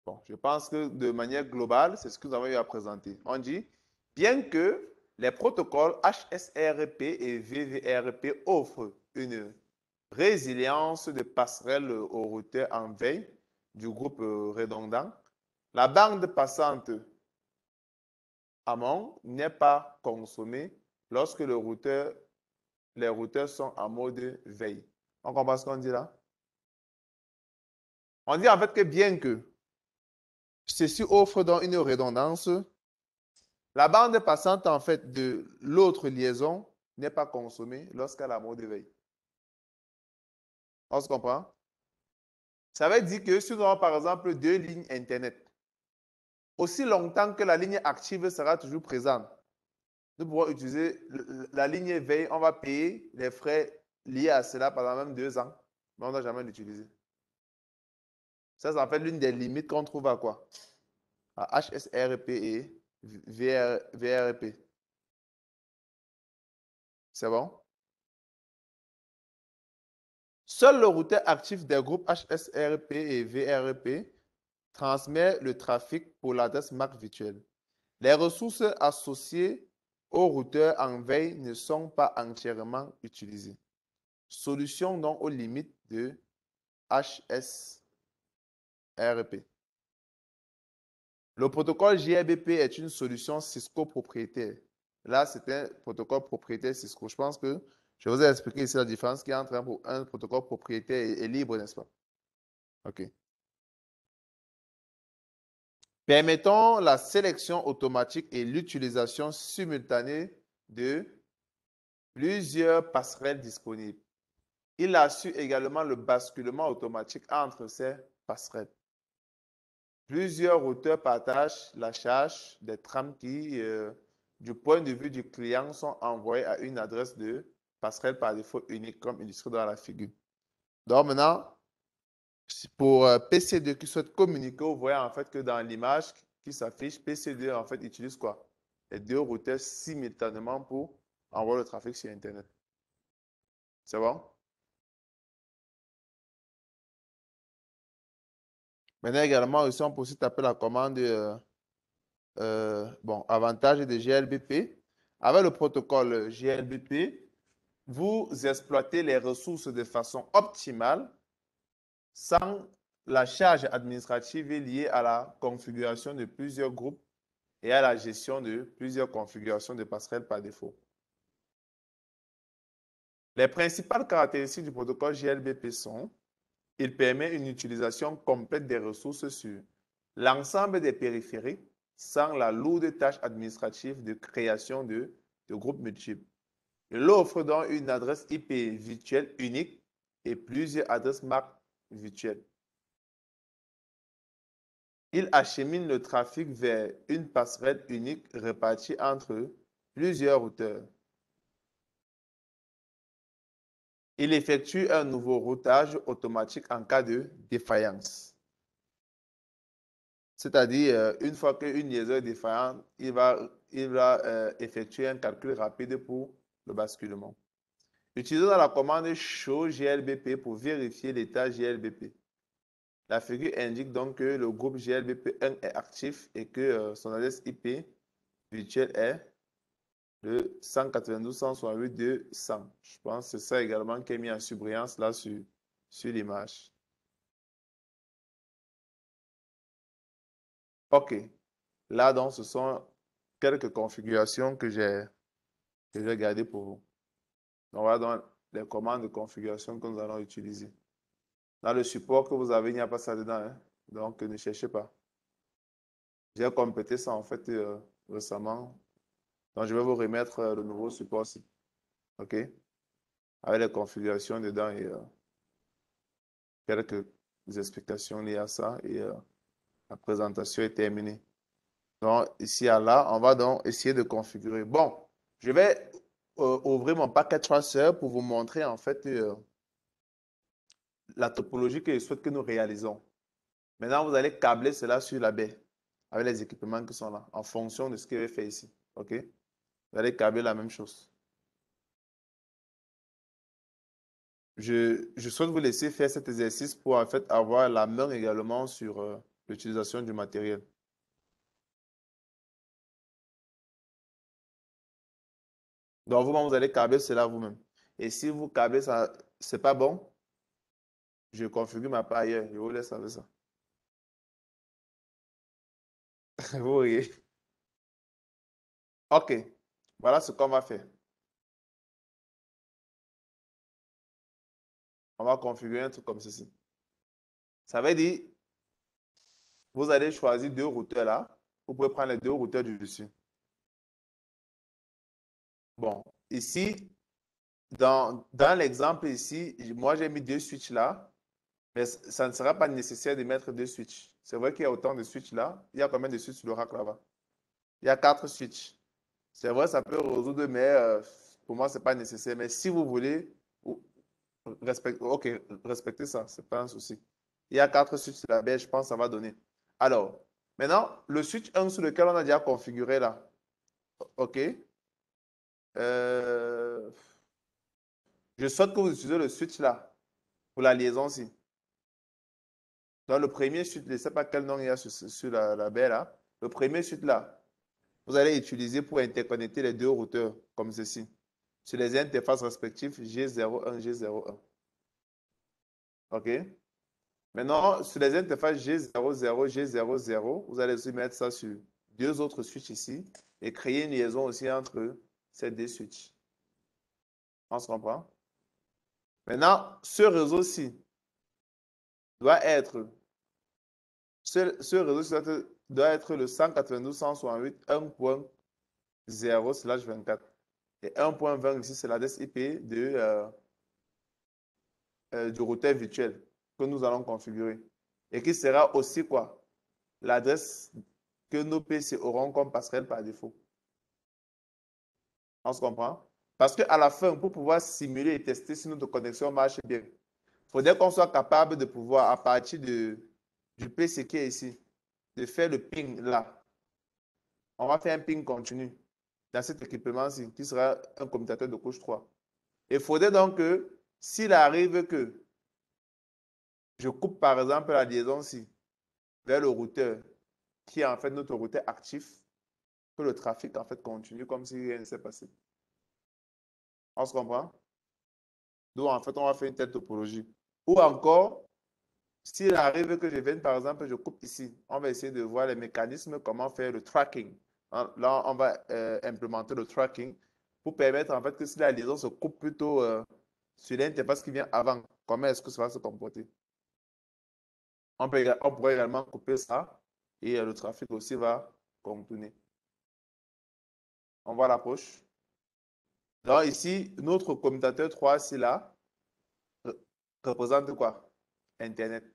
Bon, je pense que de manière globale, c'est ce que nous avons eu à présenter. On dit, bien que les protocoles HSRP et VVRP offrent une résilience de passerelle au routeur en veille du groupe redondant, la bande passante amont n'est pas consommée lorsque les routeurs sont en mode veille. On comprend ce qu'on dit là? On dit en fait que bien que ceci offre donc une redondance, la bande passante en fait de l'autre liaison n'est pas consommée lorsqu'elle a mode veille. On se comprend? Ça veut dire que si nous avons par exemple deux lignes Internet, aussi longtemps que la ligne active sera toujours présente, nous pourrons utiliser la ligne veille, on va payer les frais liés à cela pendant même 2 ans, mais on n'a jamais l'utiliser. Ça, c'est en fait l'une des limites qu'on trouve à quoi? À HSRP et VRP. C'est bon? Seul le routeur actif des groupes HSRP et VRP transmet le trafic pour l'adresse MAC virtuelle. Les ressources associées au routeur en veille ne sont pas entièrement utilisées. Solution donc aux limites de HSRP. Le protocole GLBP est une solution Cisco propriétaire. Là, c'est un protocole propriétaire Cisco. Je pense que je vous ai expliqué ici la différence qu'il y a entre un protocole propriétaire et libre, n'est-ce pas? OK. Permettons la sélection automatique et l'utilisation simultanée de plusieurs passerelles disponibles. Il assure également le basculement automatique entre ces passerelles. Plusieurs routeurs partagent la charge des trames qui, du point de vue du client, sont envoyées à une adresse de passerelle par défaut unique, comme illustré dans la figure. Donc maintenant, pour PC2 qui souhaite communiquer, vous voyez en fait que dans l'image qui s'affiche, PC2 en fait utilise quoi? Les deux routeurs simultanément pour envoyer le trafic sur Internet. C'est bon? Maintenant également, ici, on peut aussi taper la commande bon, avantage de GLBP. Avec le protocole GLBP, vous exploitez les ressources de façon optimale sans la charge administrative liée à la configuration de plusieurs groupes et à la gestion de plusieurs configurations de passerelles par défaut. Les principales caractéristiques du protocole GLBP sont Il permet une utilisation complète des ressources sur l'ensemble des périphériques sans la lourde tâche administrative de création de groupes multiples. Il offre donc une adresse IP virtuelle unique et plusieurs adresses MAC virtuelles. Il achemine le trafic vers une passerelle unique répartie entre plusieurs routeurs. Il effectue un nouveau routage automatique en cas de défaillance. C'est-à-dire, une fois qu'une liaison est défaillante, il va effectuer un calcul rapide pour le basculement. Utilisons la commande show GLBP pour vérifier l'état GLBP. La figure indique donc que le groupe GLBP1 est actif et que son adresse IP virtuelle est le 192.168.200. Je pense que c'est ça également qui est mis en surbrillance là sur l'image. OK. Là, donc, ce sont quelques configurations que j'ai gardées pour vous. Donc, voilà donc les commandes de configuration que nous allons utiliser. Dans le support que vous avez, il n'y a pas ça dedans, hein? Donc ne cherchez pas. J'ai complété ça en fait récemment. Donc je vais vous remettre le nouveau support aussi. OK? Avec les configurations dedans et quelques explications liées à ça. Et la présentation est terminée. Donc ici à là, on va donc essayer de configurer. Bon, je vais ouvrir mon packet tracer pour vous montrer en fait la topologie que je souhaite que nous réalisons. Maintenant, vous allez câbler cela sur la baie avec les équipements qui sont là, en fonction de ce que j'ai fait ici. OK? Vous allez câbler la même chose. Je souhaite vous laisser faire cet exercice pour en fait avoir la main également sur l'utilisation du matériel. Donc, vous-même, vous allez câbler cela vous-même. Et si vous câblez ça, c'est pas bon, je configure ma part ailleurs. Je vous laisse avec ça. Vous voyez? OK. Voilà ce qu'on va faire. On va configurer un truc comme ceci. Ça veut dire, vous allez choisir deux routeurs là. Vous pouvez prendre les deux routeurs du dessus. Bon, ici, dans l'exemple ici, moi j'ai mis deux switches là, mais ça ne sera pas nécessaire de mettre deux switches. C'est vrai qu'il y a autant de switches là. Il y a combien de switches sur le rack là-bas? Il y a 4 switches. C'est vrai, ça peut résoudre, mais pour moi, ce n'est pas nécessaire. Mais si vous voulez, respectez ça, ce n'est pas un souci. Il y a 4 switches sur la baie, je pense que ça va donner. Alors, maintenant, le switch 1 sur lequel on a déjà configuré là. OK. Euh, je souhaite que vous utilisez le switch là pour la liaison-ci. Dans le premier switch, je ne sais pas quel nom il y a sur la baie là. Le premier switch là, vous allez utiliser pour interconnecter les deux routeurs comme ceci. Sur les interfaces respectives G01, G01. OK? Maintenant, sur les interfaces G00, G00, vous allez aussi mettre ça sur deux autres switches ici et créer une liaison aussi entre ces deux switches. On se comprend? Maintenant, ce réseau-ci doit être, ce réseau doit être le 192.168.1.0/24. Et 1.20 ici, c'est l'adresse IP du routeur virtuel que nous allons configurer. Et qui sera aussi quoi? L'adresse que nos PC auront comme passerelle par défaut. On se comprend? Parce qu'à la fin, pour pouvoir simuler et tester si notre connexion marche bien, il faudrait qu'on soit capable de pouvoir, à partir du PC qui est ici, de faire le ping là. On va faire un ping continu dans cet équipement-ci, qui sera un commutateur de couche 3. Il faudrait donc que, s'il arrive que je coupe par exemple la liaison-ci vers le routeur, qui est en fait notre routeur actif, que le trafic en fait continue comme si rien ne s'est passé. On se comprend? Donc en fait, on va faire une telle topologie. Ou encore, s'il arrive que je vienne, par exemple, je coupe ici, on va essayer de voir les mécanismes, comment faire le tracking. Là, on va implémenter le tracking pour permettre en fait que si la liaison se coupe plutôt sur l'interface qui vient avant, comment est-ce que ça va se comporter? on pourrait également couper ça et le trafic aussi va continuer. On voit l'approche. Donc ici, notre commutateur 3, c'est là, représente quoi? Internet.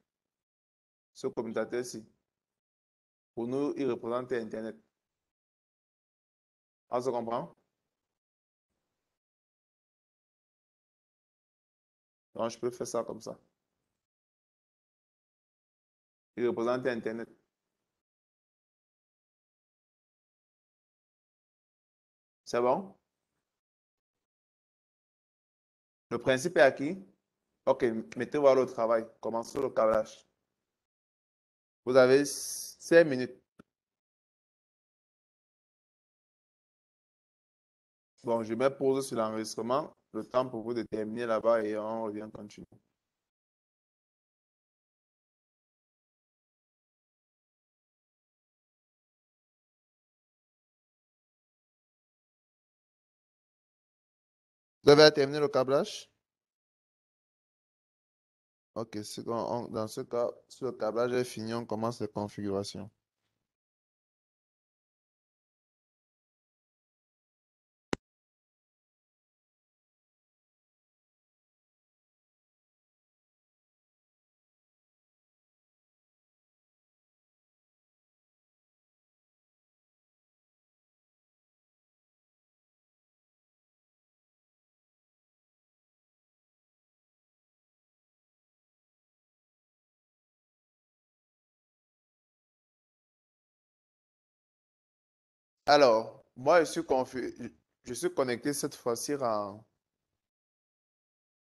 Ce commutateur-ci. Pour nous, il représente Internet. On se comprend? Donc, je peux faire ça comme ça. Il représente Internet. C'est bon? Le principe est acquis. OK, mettez-vous au travail. Commençons le câblage. Vous avez 5 minutes. Bon, je mets pause sur l'enregistrement. Le temps pour vous de terminer là-bas et on revient continuer. Vous avez terminé le câblage? OK, dans ce cas, si le câblage est fini, on commence les configurations. Alors, moi, je suis connecté cette fois-ci en,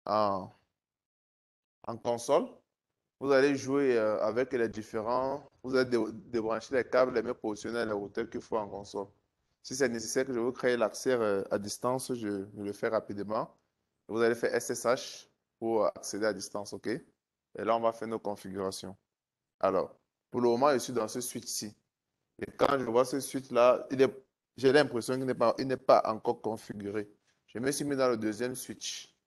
en console. Vous allez jouer avec les différents. Vous allez débrancher les câbles, les mettre positionnés les routeurs qu'il faut en console. Si c'est nécessaire que je vous crée l'accès à distance, je le fais rapidement. Vous allez faire SSH pour accéder à distance, OK? Et là, on va faire nos configurations. Alors, pour le moment, je suis dans ce switch-ci. Et quand je vois ce switch-là, j'ai l'impression qu'il n'est pas encore configuré. Je me suis mis dans le deuxième switch.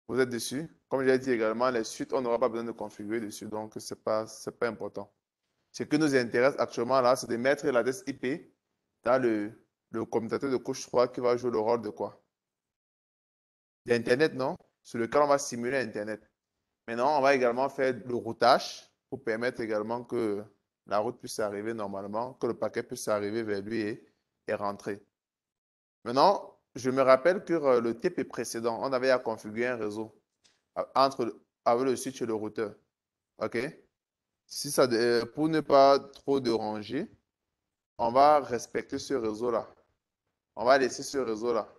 Vous êtes dessus? Comme j'ai dit également, les suites, on n'aura pas besoin de configurer dessus, donc c'est pas important. Ce qui nous intéresse actuellement là, c'est de mettre l'adresse IP dans le commutateur de couche 3 qui va jouer le rôle de quoi? D'Internet, non? Sur lequel on va simuler Internet. Maintenant, on va également faire le routage pour permettre également que la route puisse arriver normalement, que le paquet puisse arriver vers lui et rentrer. Maintenant, je me rappelle que le TP précédent, on avait à configurer un réseau avec le switch et le routeur. OK? Si ça, pour ne pas trop déranger, on va respecter ce réseau-là. On va laisser ce réseau-là.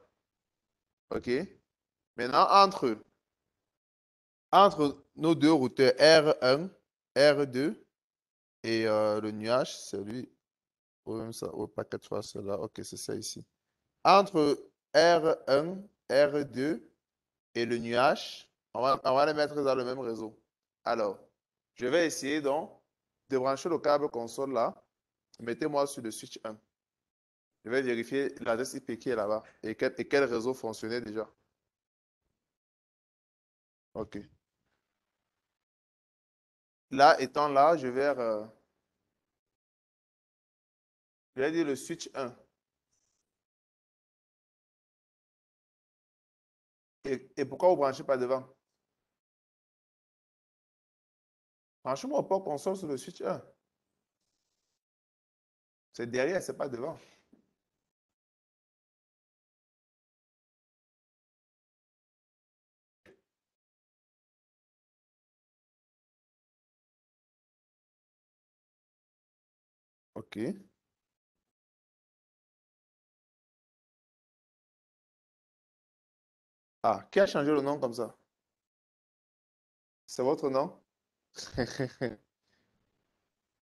OK? Maintenant, entre nos deux routeurs R1, R2 et le nuage, c'est lui. Ou même ça, au paquet de fois cela. OK, c'est ça ici. Entre R1, R2 et le nuage, on va les mettre dans le même réseau. Alors, je vais essayer donc de brancher le câble console là. Mettez-moi sur le switch 1. Je vais vérifier l'adresse IP qui est là-bas et quel réseau fonctionnait déjà. OK. Là, étant là, je vais dire le switch 1. Et pourquoi vous ne branchez pas devant? Branchez-moi au port console sur le switch 1. C'est derrière, c'est pas devant. OK. Ah, qui a changé le nom comme ça? C'est votre nom?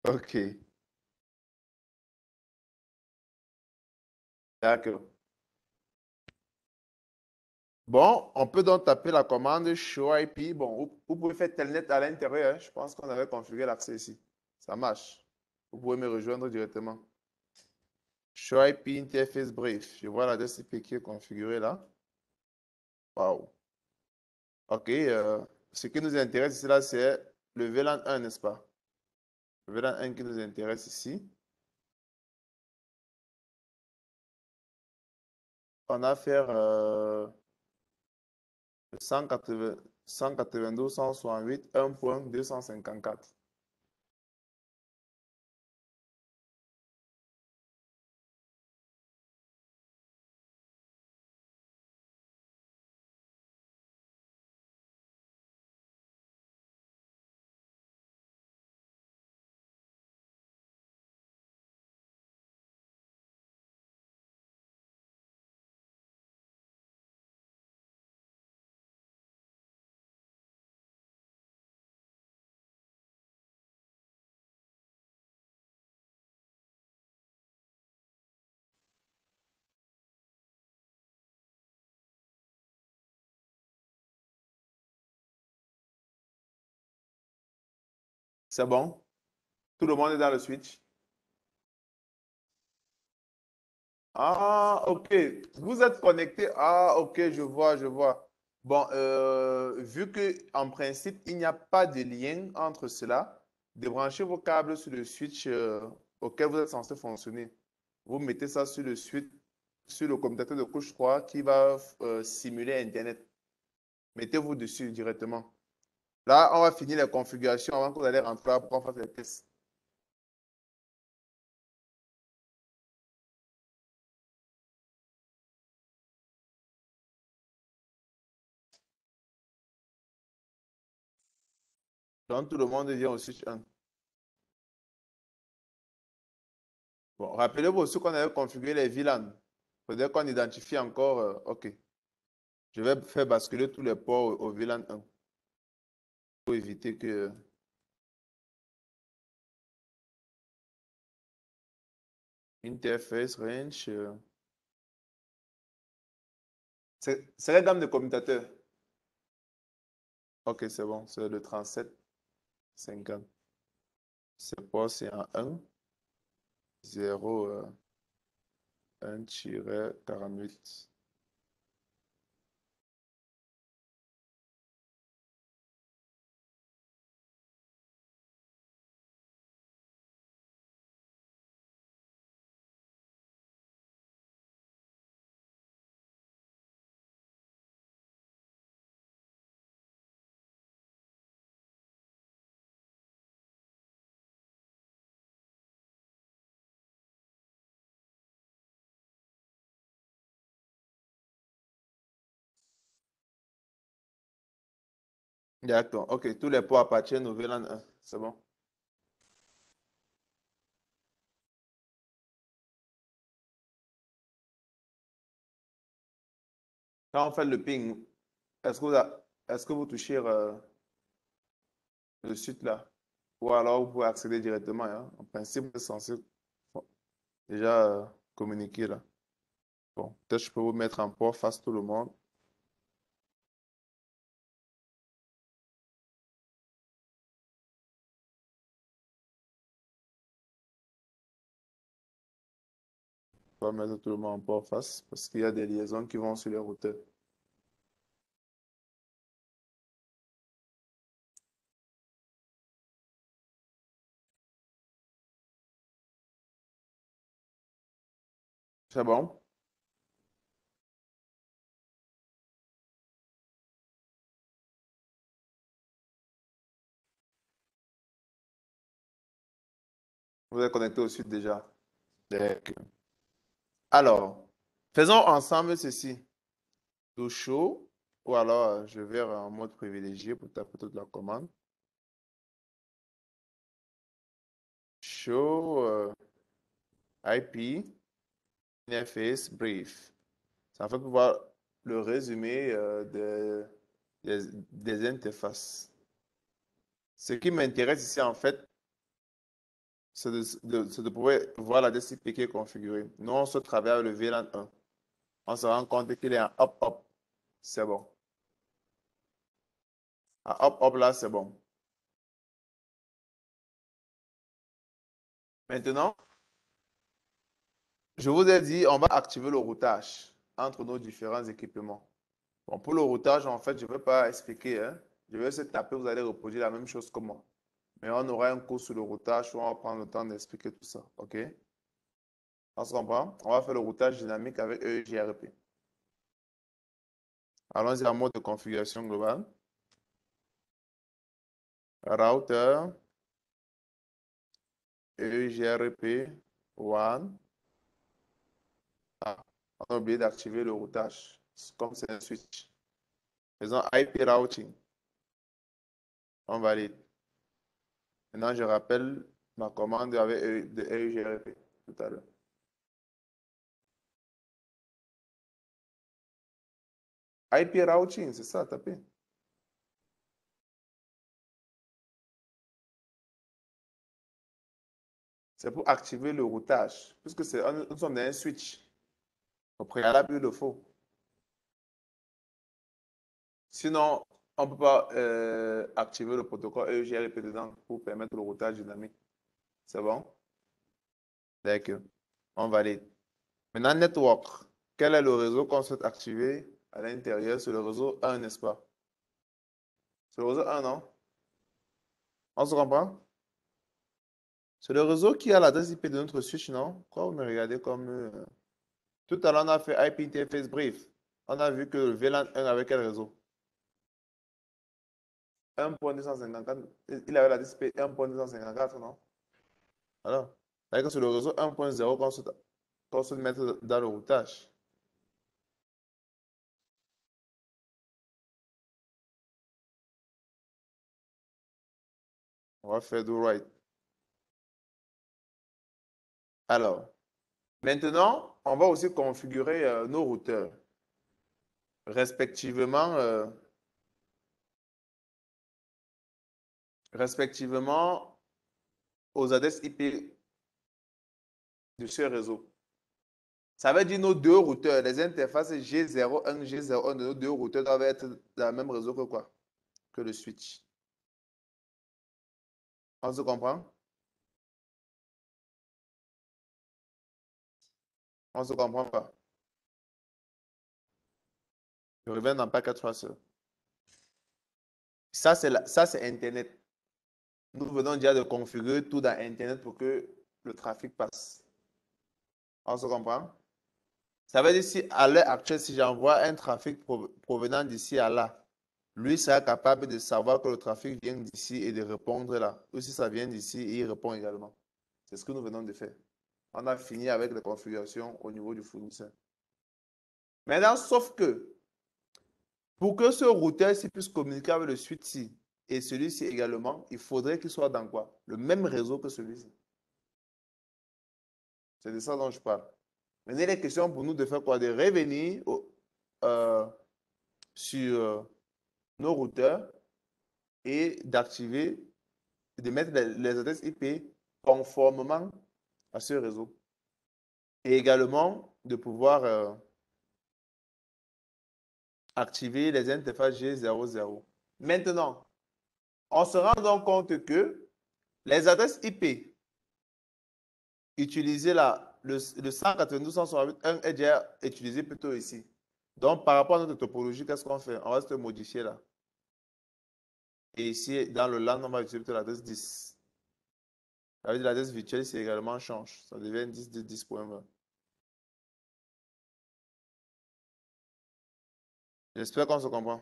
OK. D'accord. Bon, on peut donc taper la commande show IP. Bon, vous pouvez faire telnet à l'intérieur, hein. Je pense qu'on avait configuré l'accès ici. Ça marche. Vous pouvez me rejoindre directement. Show IP interface brief. Je vois l'adresse IP qui est configurée là. Wow. OK. Ce qui nous intéresse ici, là, c'est le VLAN 1, n'est-ce pas? Le VLAN 1 qui nous intéresse ici. On a affaire 180, 192, 168, 1.254. C'est bon? Tout le monde est dans le switch? Ah, ok. Vous êtes connecté. Ah, ok, je vois, je vois. Bon, vu que en principe, il n'y a pas de lien entre cela, débranchez vos câbles sur le switch auquel vous êtes censé fonctionner. Vous mettez ça sur le switch, sur le commutateur de couche 3 qui va simuler Internet. Mettez-vous dessus directement. Là, on va finir la configuration avant que vous allez rentrer pour qu'on fasse les tests. Donc, tout le monde vient au switch 1. Bon, rappelez-vous aussi qu'on avait configuré les VLAN. Peut-être qu'on identifie encore. OK. Je vais faire basculer tous les ports au VLAN 1 pour éviter que. Interface range. C'est la gamme de commutateurs. OK, c'est bon. C'est le 3750. Ce port, c'est en 1, 0, 1-48. D'accord. OK, tous les ports appartiennent au VLAN 1. C'est bon. Quand on fait le ping, est-ce que vous touchez le site là? Ou alors vous pouvez accéder directement, hein. En principe, vous êtes censé déjà communiquer là. Bon, peut-être je peux vous mettre en port face tout le monde. Je vais mettre tout le monde en port face parce qu'il y a des liaisons qui vont sur les routeurs. C'est bon? Vous êtes connecté au site déjà. D'accord. Alors, faisons ensemble ceci. Do show, ou alors je vais en mode privilégié pour taper toute la commande. Show IP interface brief. Ça en fait pour voir le résumé des interfaces. Ce qui m'intéresse ici, en fait, c'est de pouvoir voir la DCP qui est configurée. Nous, on se travaille le VLAN 1. On se rend compte qu'il est en hop-hop. C'est bon. À hop-hop, là, c'est bon. Maintenant, je vous ai dit, on va activer le routage entre nos différents équipements. Bon, pour le routage, en fait, je ne vais pas expliquer, hein. Je vais se taper, vous allez reproduire la même chose que moi. Mais on aura un cours sur le routage où on va prendre le temps d'expliquer tout ça. OK? On se comprend? On va faire le routage dynamique avec EIGRP. Allons-y en mode de configuration globale. Router, EIGRP, WAN. Ah, on a oublié d'activer le routage. Comme c'est un switch. Faisons IP routing. On valide. Maintenant, je rappelle ma commande avec de EIGRP tout à l'heure. IP routing, c'est ça, tapez. C'est pour activer le routage. Puisque nous sommes dans un switch. Au préalable, il le faut. Sinon, on ne peut pas activer le protocole EIGRP dedans pour permettre le routage dynamique. C'est bon? D'accord. On valide. Maintenant, network. Quel est le réseau qu'on souhaite activer à l'intérieur? C'est le réseau 1, n'est-ce pas? C'est le réseau 1, non? On se comprend? C'est le réseau qui a l'adresse IP de notre switch, non? Pourquoi vous me regardez comme... Tout à l'heure, on a fait IP interface brief. On a vu que le VLAN 1 avait quel réseau? 1.254. Il avait l'adresse IP 1.254, non? Alors, c'est le réseau 1.0 qu'on souhaite mettre dans le routage. On va faire do right. Alors, maintenant, on va aussi configurer nos routeurs, respectivement, aux adresses IP de ce réseau. Ça veut dire nos deux routeurs, les interfaces G01, G01 de nos deux routeurs doivent être dans le même réseau que quoi? Que le switch. On se comprend? On se comprend pas? Je reviens dans paquet 3 sœurs. Ça, c'est Internet. Nous venons déjà de configurer tout dans Internet pour que le trafic passe. On se comprend? Ça veut dire si à l'heure actuelle, si j'envoie un trafic provenant d'ici à là, lui sera capable de savoir que le trafic vient d'ici et de répondre là. Ou si ça vient d'ici, il répond également. C'est ce que nous venons de faire. On a fini avec la configuration au niveau du fournisseur. Maintenant, sauf que pour que ce routeur-ci puisse communiquer avec le switch-ci et celui-ci également, il faudrait qu'il soit dans quoi? Le même réseau que celui-ci. C'est de ça dont je parle. Maintenant, il est question pour nous de faire quoi? De revenir sur nos routeurs et d'activer, de mettre les adresses IP conformément à ce réseau. Et également de pouvoir activer les interfaces G00. Maintenant, on se rend donc compte que les adresses IP utilisées là, le 192.168.1 est déjà utilisé plutôt ici. Donc, par rapport à notre topologie, qu'est-ce qu'on fait? On va se modifier là. Et ici, dans le LAN, on va utiliser plutôt l'adresse 10. Ça veut dire l'adresse virtuelle, c'est également change. Ça devient 10.10.20. J'espère qu'on se comprend.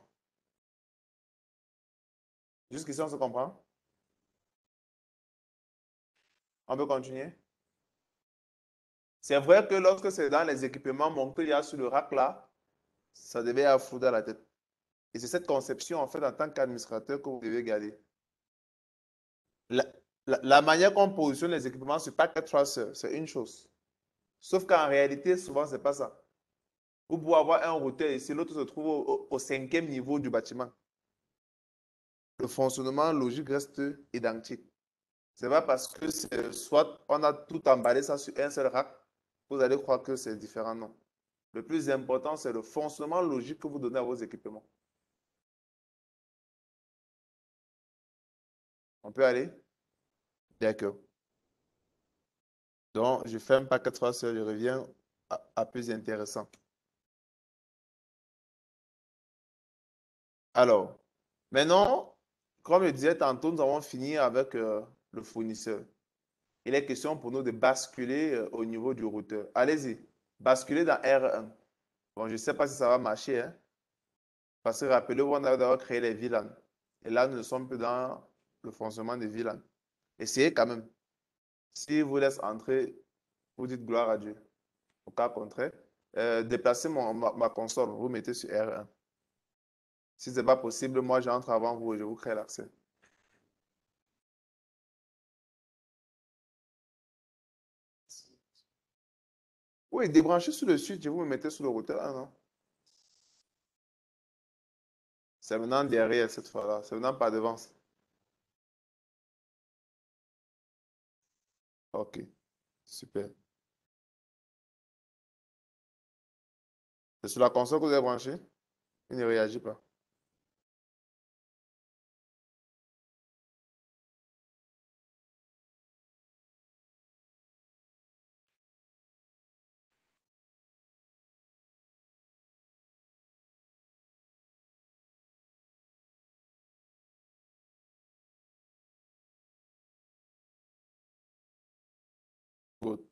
Jusqu'ici, on se comprend? On peut continuer? C'est vrai que lorsque c'est dans les équipements montés il y a sur le rack là, ça devait avoir fou dans la tête. Et c'est cette conception, en fait, en tant qu'administrateur, que vous devez garder. La, la manière qu'on positionne les équipements sur Packet Tracer, c'est une chose. Sauf qu'en réalité, souvent, ce n'est pas ça. Vous pouvez avoir un routeur ici, l'autre se trouve au cinquième niveau du bâtiment. Le fonctionnement logique reste identique. Ce n'est pas parce que soit on a tout emballé ça sur un seul rack, vous allez croire que c'est différent, non. Le plus important, c'est le fonctionnement logique que vous donnez à vos équipements. On peut aller? D'accord. Donc, je ferme Packet Tracer, je reviens à plus intéressant. Alors, Maintenant, comme je disais tantôt, nous avons fini avec le fournisseur. Il est question pour nous de basculer au niveau du routeur. Allez-y, basculer dans R1. Bon, je ne sais pas si ça va marcher, hein, parce que rappelez-vous, on a d'abord créé les VLAN. Et là, nous ne sommes plus dans le fonctionnement des VLAN. Essayez quand même. Si vous laisse entrer, vous dites gloire à Dieu. Au cas contraire, déplacez ma console, vous mettez sur R1. Si ce n'est pas possible, moi j'entre avant vous et je vous crée l'accès. Oui, débranchez sur le switch et vous me mettez sur le routeur. Ah non. C'est maintenant derrière cette fois-là. C'est maintenant pas devant. Ok, super. C'est sur la console que vous avez branché? Il ne réagit pas. Good.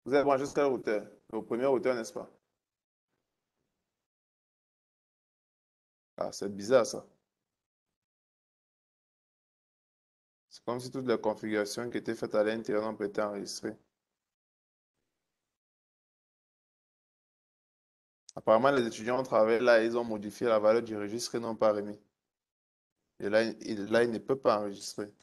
Vous avez branché sur quel routeur? Le premier routeur, n'est-ce pas? Ah, c'est bizarre ça. C'est comme si toutes les configurations qui étaient faites à l'intérieur n'ont pas été enregistrées. Apparemment, les étudiants ont travaillé là, ils ont modifié la valeur du registre et n'ont pas remis. Et là, il ne peut pas enregistrer.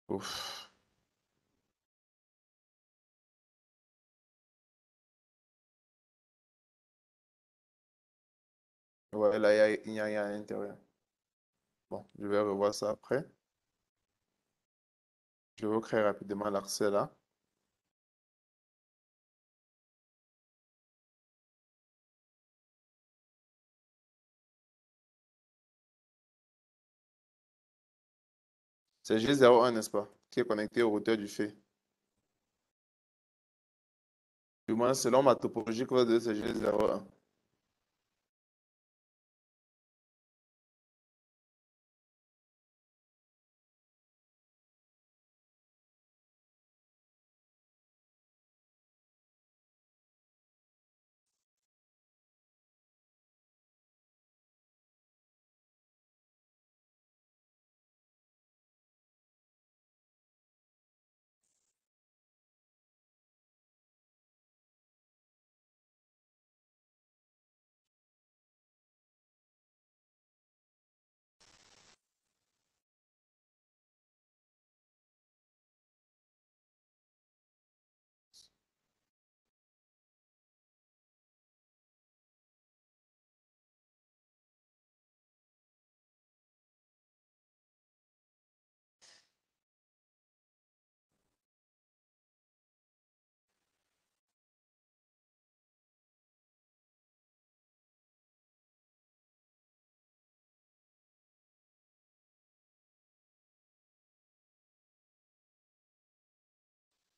Ouf. Ouais, là, il n'y a rien à l'intérieur. Bon, je vais revoir ça après. Je vais vous créer rapidement l'accès là. C'est G01, n'est-ce pas? Qui est connecté au routeur du fait. Du moins, selon ma topologie, code 2, c'est G01.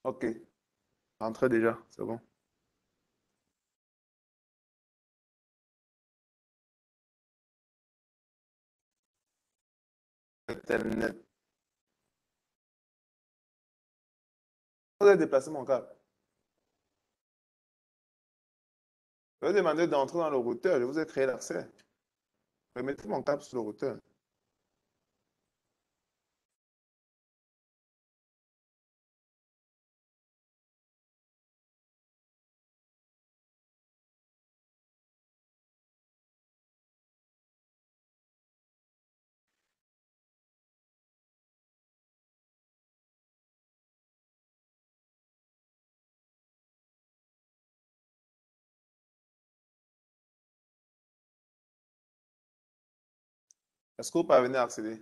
Ok, entrez déjà, c'est bon. Internet. Vous avez déplacé mon câble. Je vous ai demandé d'entrer dans le routeur, je vous ai créé l'accès. Remettez mon câble sur le routeur. Est-ce que vous parvenez à accéder?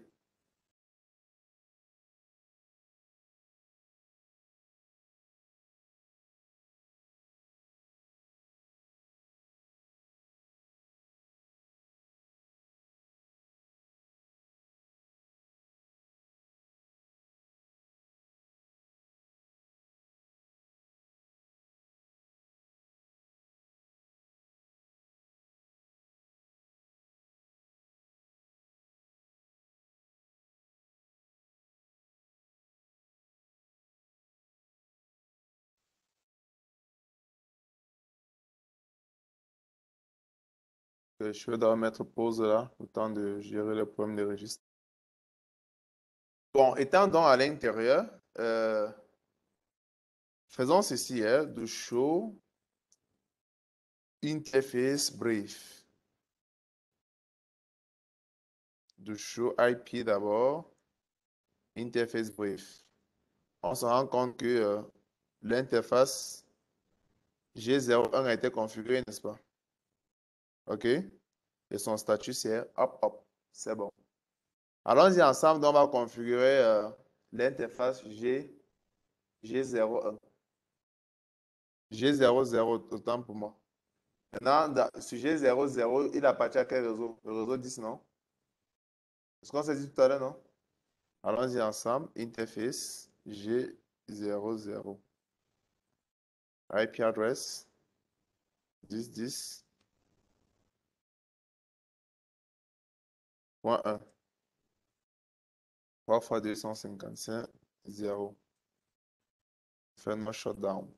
je vais d'abord mettre pause là, le temps de gérer le problème de registre. Bon, étant donc à l'intérieur, faisons ceci, hein, de show interface brief. De show IP d'abord, interface brief. On se rend compte que l'interface G01 a été configurée, n'est-ce pas? OK? Et son statut, c'est hop, hop. C'est bon. Allons-y ensemble, donc on va configurer l'interface G01. G00, autant pour moi. Maintenant, sur G00, il appartient à quel réseau? Le réseau 10, non? C'est ce qu'on s'est dit tout à l'heure, non? Allons-y ensemble. Interface G00. IP address 10.10.1. 3 fois 255, 0. Fais-moi shutdown.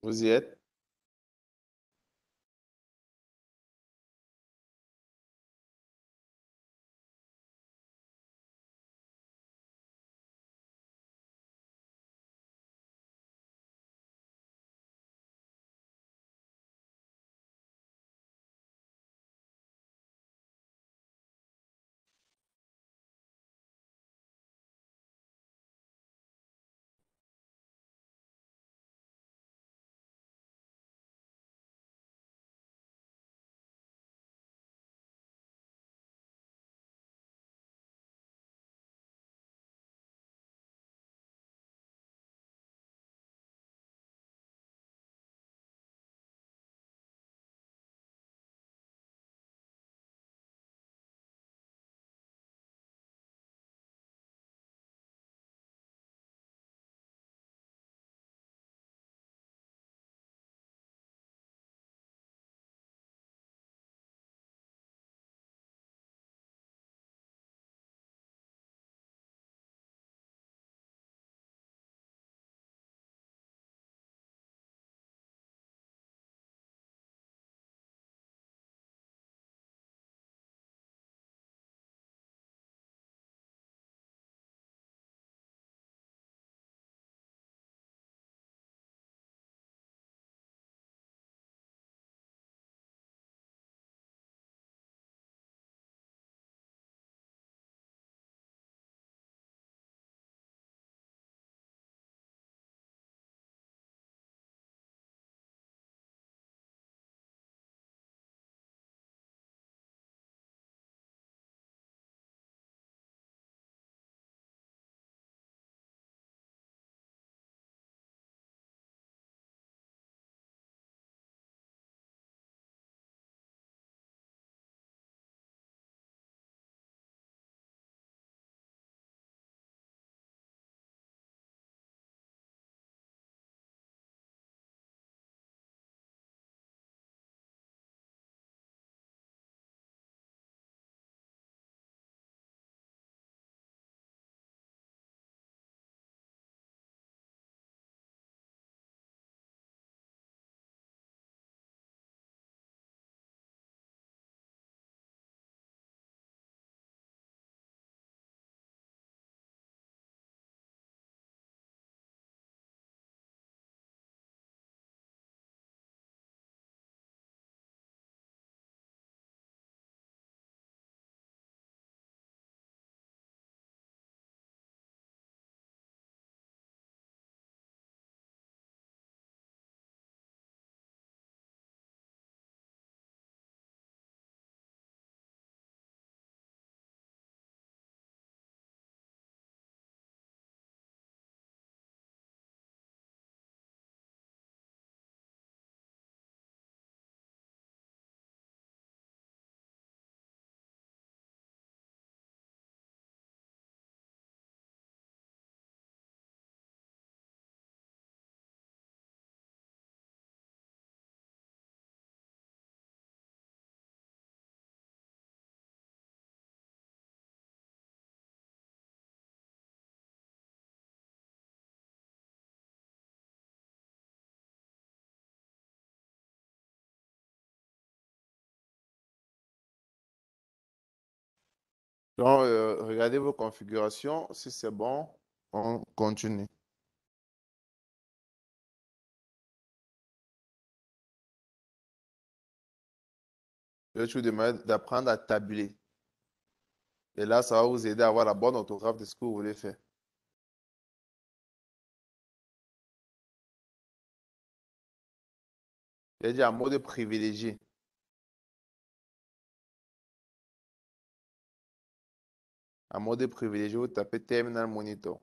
Vous y êtes? Donc, regardez vos configurations. Si c'est bon, on continue. Je vais vous demander d'apprendre à tabuler. Et là, ça va vous aider à avoir la bonne orthographe de ce que vous voulez faire. J'ai dit en mode privilégié. En mode privilégié, vous tapez Terminal Monitor.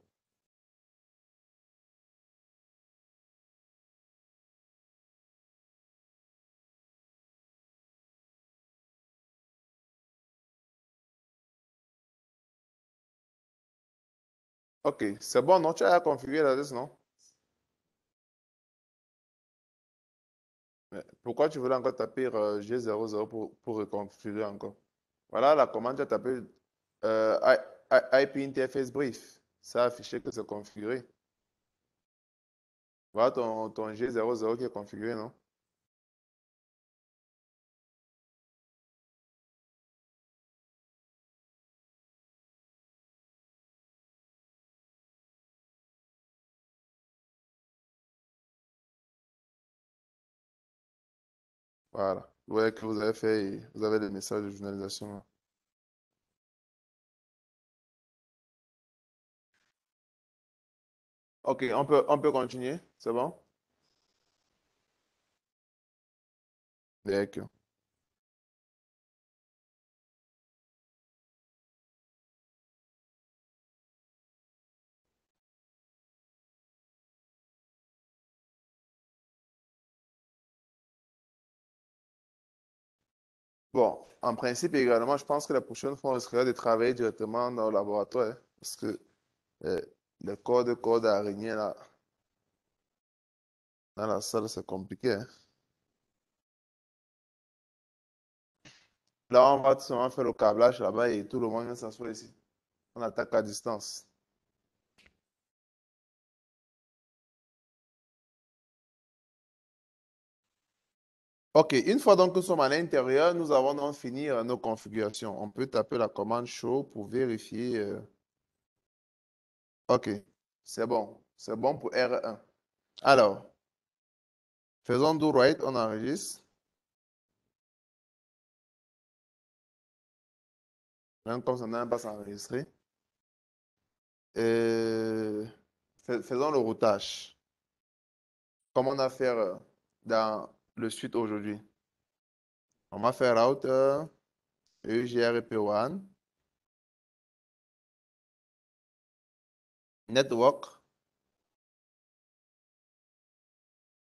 OK, c'est bon, non? Tu as configuré l'adresse, non? Mais pourquoi tu voulais encore taper G00 pour reconfigurer encore? Voilà la commande, tu as tapé IP interface brief. Ça a affiché que c'est configuré. Voilà ton G00 qui est configuré, non? Voilà. Vous voyez que vous avez fait, vous avez le message de journalisation là. OK, on peut continuer. C'est bon? D'accord. Bon, en principe également, je pense que la prochaine fois, on risquera de travailler directement dans le laboratoire, hein, parce que euh, le code araignée là, dans la salle, c'est compliqué, hein. Là, on va tout simplement faire le câblage là-bas et tout le monde vient s'asseoir ici. On attaque à distance. OK, une fois donc que nous sommes à l'intérieur, nous avons donc fini nos configurations. On peut taper la commande show pour vérifier. OK, c'est bon. C'est bon pour R1. Alors, faisons do right, on enregistre. Même comme ça n'a pas s'enregistrer. Euh, faisons le routage. Comme on a fait dans le suite aujourd'hui. On va faire route EGRP1, network.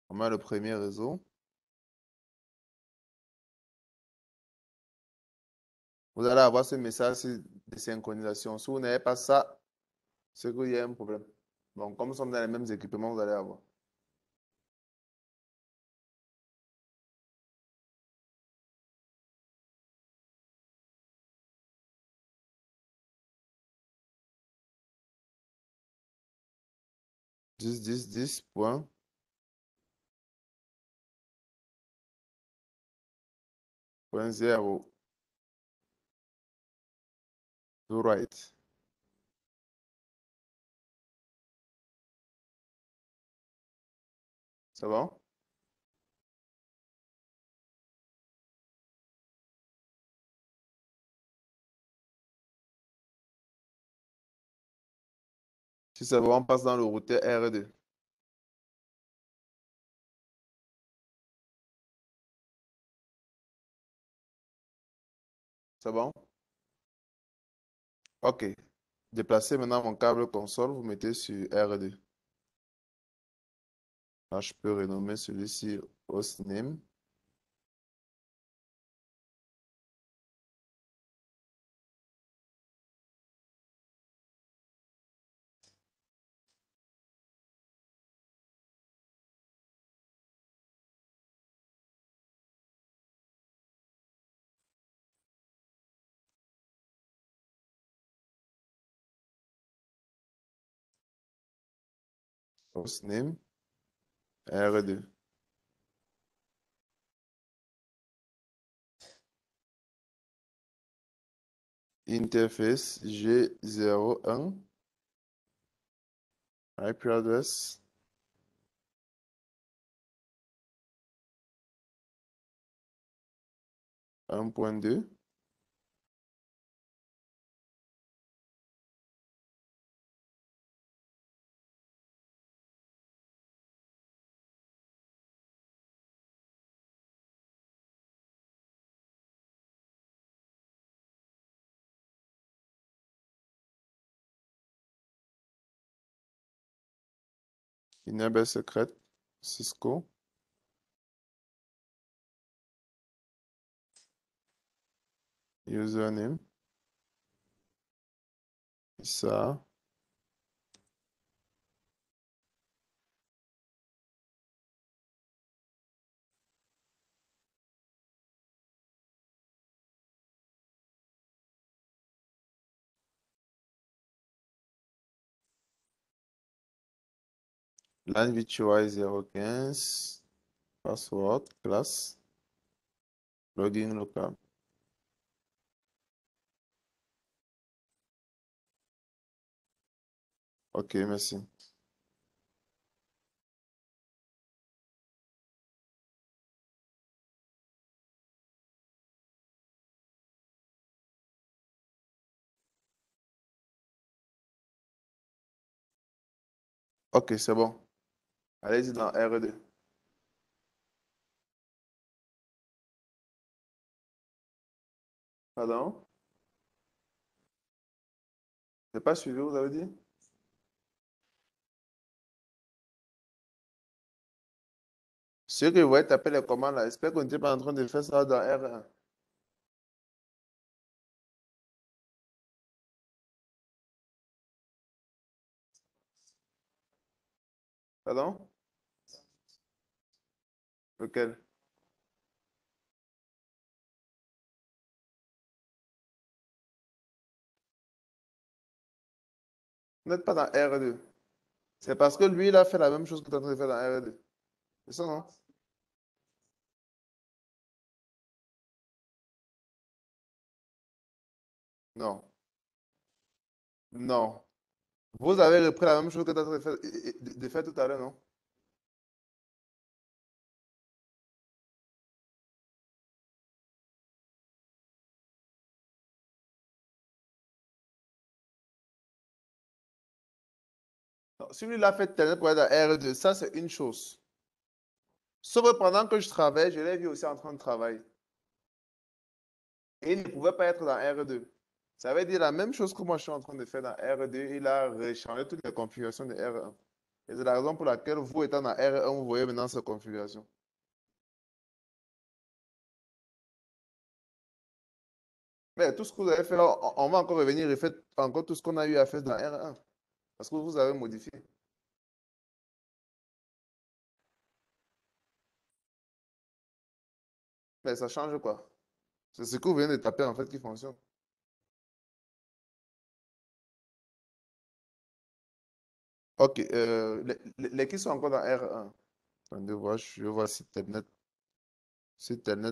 On met le premier réseau. Vous allez avoir ce message de synchronisation. Si vous n'avez pas ça, c'est qu'il y a un problème. Donc, comme nous sommes dans les mêmes équipements, vous allez avoir. Dix 10 point, point 0. Do right. C'est bon? Si c'est bon, on passe dans le routeur R2. C'est bon? OK. Déplacez maintenant mon câble console, vous mettez sur R2. Là, je peux renommer celui-ci hostname. Hostname R2. interface G01, IP address 1.2. Enable secret, Cisco. Username, ça. LAN virtual 015, password, classe, login local. Ok, merci. Ok, c'est bon. Allez-y dans R2. Pardon? Je n'ai pas suivi, vous avez dit? Ce que vous voyez taper les commandes là, j'espère qu'on n'était pas en train de faire ça dans R1. Pardon? Lequel? Vous n'êtes pas dans R2. C'est parce que lui, il a fait la même chose que tu es en train de faire dans R2. C'est ça, non? Non. Non. Vous avez repris la même chose que tu es en train de faire tout à l'heure, non? Non. Si lui, il a fait tel pour être dans R2, ça, c'est une chose. Sauf que pendant que je travaille, je l'ai vu aussi en train de travailler. Et il ne pouvait pas être dans R2. Ça veut dire la même chose que moi je suis en train de faire dans R2. Il a rechangé toutes les configurations de R1. Et c'est la raison pour laquelle vous étant dans R1, vous voyez maintenant cette configuration. Mais tout ce que vous avez fait là, on va encore revenir et faire encore tout ce qu'on a eu à faire dans R1. Parce que vous avez modifié. Mais ça change quoi? C'est ce que vous venez de taper en fait qui fonctionne. Ok, les qui sont encore dans R1. Attendez, voir, je vais voir si Telnet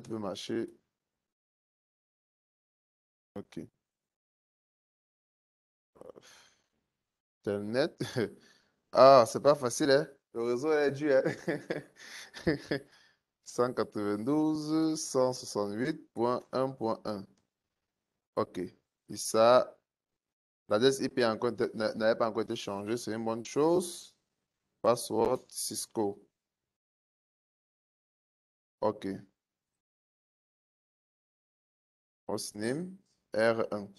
veut marcher. Ok. Telnet. Ah, c'est pas facile, hein? Le réseau est dur, hein? 192.168.1.1. OK. Et ça, l'adresse IP n'avait pas encore été changée, c'est une bonne chose. Password Cisco. OK. Hostname R1.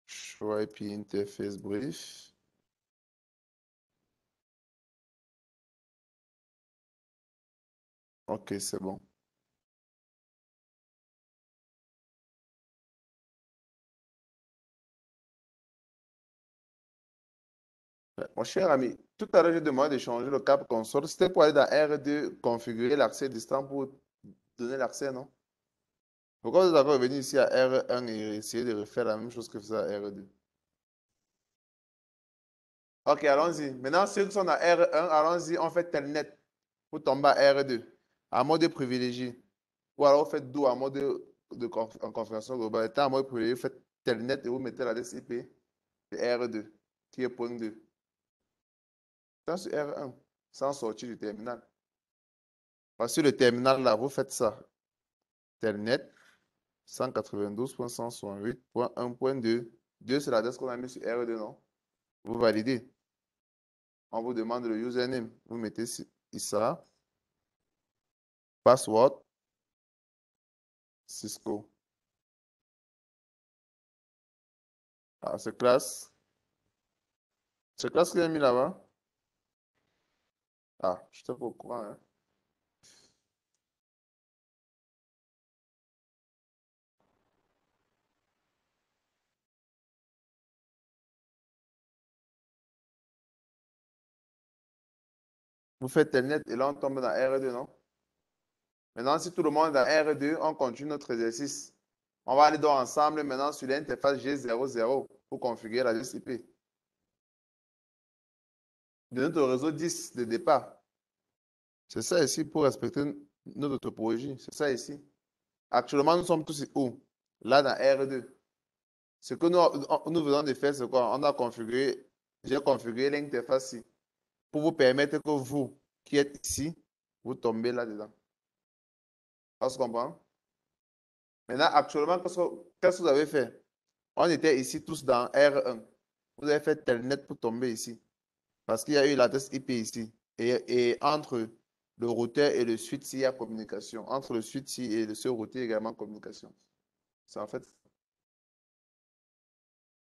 Show IP interface brief. OK, c'est bon. Mon cher ami, tout à l'heure, j'ai demandé de changer le câble console. C'était pour aller dans R2, configurer l'accès distant pour donner l'accès, non? Pourquoi vous êtes encore revenu ici à R1 et essayer de refaire la même chose que vous faites à R2? Ok, allons-y. Maintenant, ceux qui sont à R1, allons-y, on fait Telnet. Vous tombez à R2, en mode privilégié. Ou alors vous faites do en mode en configuration globale. Étant en mode privilégié, vous faites telnet et vous mettez l'adresse IP de R2, qui est point 2. Dans sur R1, sans sortir du terminal. Parce que le terminal là, vous faites ça. Telnet 192.168.1.2. 2, c'est l'adresse qu'on a mis sur R2, non? Vous validez. On vous demande le username. Vous mettez ça. Password. Cisco. Ah, c'est classe. C'est classe qu'il a mis là-bas. Ah, je t'ai pas au courant, hein. Vous faites Telnet et là, on tombe dans R2, non? Maintenant, si tout le monde est dans R2, on continue notre exercice. On va aller donc ensemble maintenant sur l'interface G00 pour configurer la IP de notre réseau 10 de départ. C'est ça ici pour respecter notre topologie. C'est ça ici. Actuellement, nous sommes tous où? Là, dans R2. Ce que nous venons de faire, c'est quoi? On a configuré, j'ai configuré l'interface ici pour vous permettre que vous, qui êtes ici, vous tombez là-dedans. On se comprend? Maintenant, actuellement, qu'est-ce que vous avez fait? On était ici tous dans R1. Vous avez fait telnet pour tomber ici. Parce qu'il y a eu l'adresse IP ici. Et entre le routeur et le switch, il y a communication. Entre le switch et ce routeur, également communication. C'est en fait.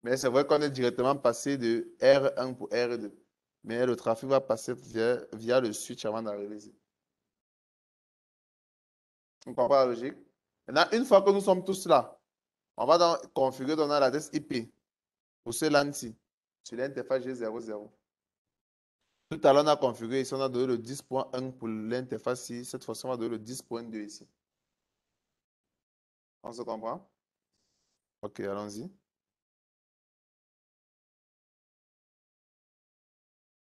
Mais c'est vrai qu'on est directement passé de R1 pour R2. Mais le trafic va passer via le switch avant d'arriver ici. On comprend la logique? Maintenant, une fois que nous sommes tous là, on va donc configurer l'adresse IP pour ce LAN-ci sur l'interface G00. Tout à l'heure, on a configuré ici, on a donné le 10.1 pour l'interface ici. Cette fois-ci, on va donner le 10.2 ici. On se comprend? Ok, allons-y.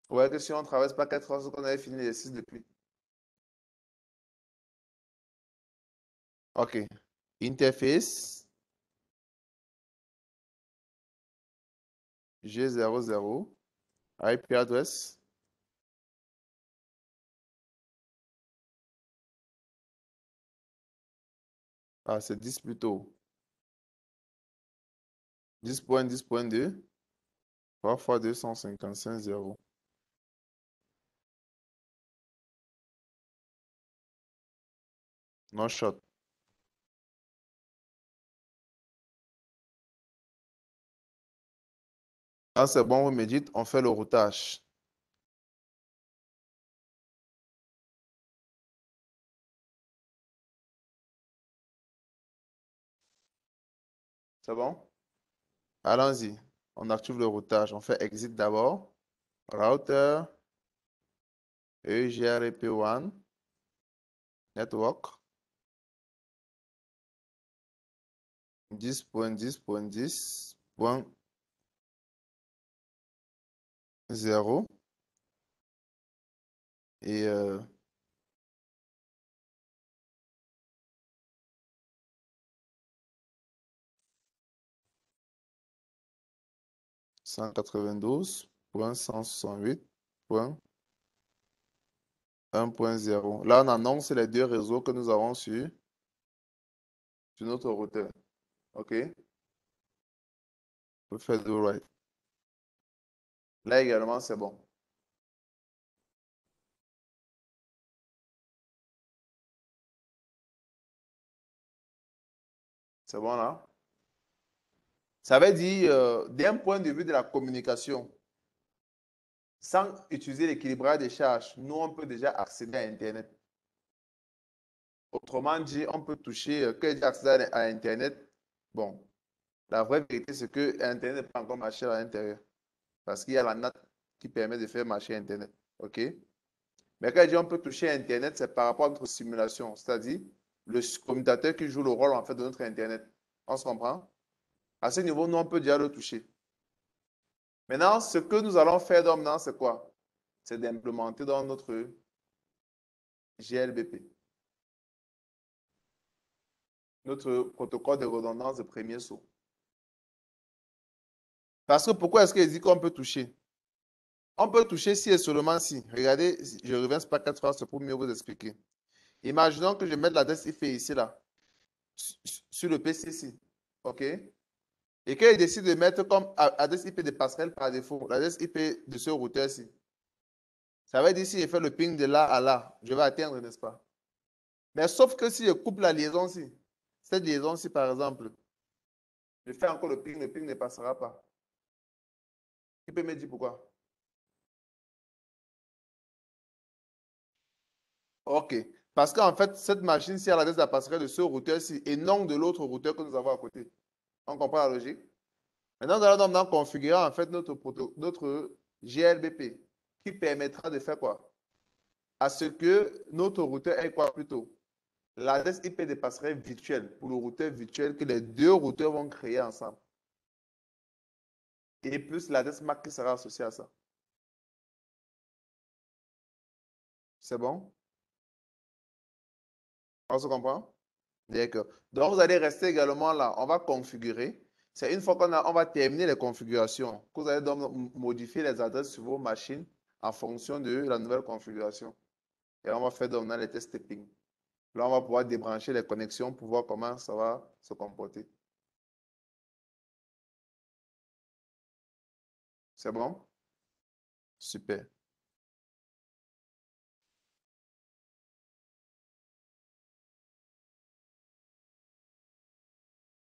Vous voyez que si on ne traverse pas 4 heures, c'est qu'on avait fini l'exercice depuis. Ok. Interface G00. IP address. Ah, c'est 10 plutôt. 10.10.2. Parfois 255.0. No shot. Ah, c'est bon, vous me dites, on fait le routage. C'est bon? Allons-y. On active le routage. On fait exit d'abord. Router. EGRP1. Network. 10.10.10.0 et 192.168.1.0. Là, on annonce les deux réseaux que nous avons sur notre routeur. OK? Vous faites do right. Là également, c'est bon. C'est bon là? Ça veut dire, d'un point de vue de la communication, sans utiliser l'équilibrage des charges, nous, on peut déjà accéder à Internet. Autrement dit, on peut toucher, que j'ai accès à Internet. Bon, la vraie vérité, c'est que Internet n'est pas encore marché à l'intérieur. Parce qu'il y a la NAT qui permet de faire marcher Internet. OK? Mais quand je dis on peut toucher Internet, c'est par rapport à notre simulation, c'est-à-dire le commutateur qui joue le rôle en fait de notre Internet. On se comprend? À ce niveau, nous, on peut déjà le toucher. Maintenant, ce que nous allons faire maintenant, c'est quoi? C'est d'implémenter dans notre GLBP. Notre protocole de redondance de premier saut. Parce que pourquoi est-ce qu'il dit qu'on peut toucher? On peut toucher si et seulement si. Regardez, je reviens pas 4 fois pour mieux vous expliquer. Imaginons que je mette l'adresse IP ici, là, sur le PC ici. OK? Et qu'il décide de mettre comme adresse IP de passerelle par défaut, l'adresse IP de ce routeur-ci. Ça veut dire si je fais le ping de là à là, je vais atteindre, n'est-ce pas? Mais sauf que si je coupe la liaison-ci, cette liaison-ci, par exemple, je fais encore le ping ne passera pas. Qui peut me dire pourquoi? OK. Parce qu'en fait, cette machine-ci a l'adresse de la passerelle de ce routeur-ci et non de l'autre routeur que nous avons à côté. On comprend la logique? Maintenant, nous allons configurer en fait notre GLBP qui permettra de faire quoi? À ce que notre routeur ait quoi plutôt? L'adresse IP des passerelles virtuelles pour le routeur virtuel que les deux routeurs vont créer ensemble. Et plus l'adresse MAC qui sera associée à ça. C'est bon? On se comprend? D'accord. Donc, vous allez rester également là. On va configurer. C'est une fois on va terminer les configurations que vous allez donc modifier les adresses sur vos machines en fonction de la nouvelle configuration. Et on va faire donc les tests ping. Là, on va pouvoir débrancher les connexions pour voir comment ça va se comporter. C'est bon? Super.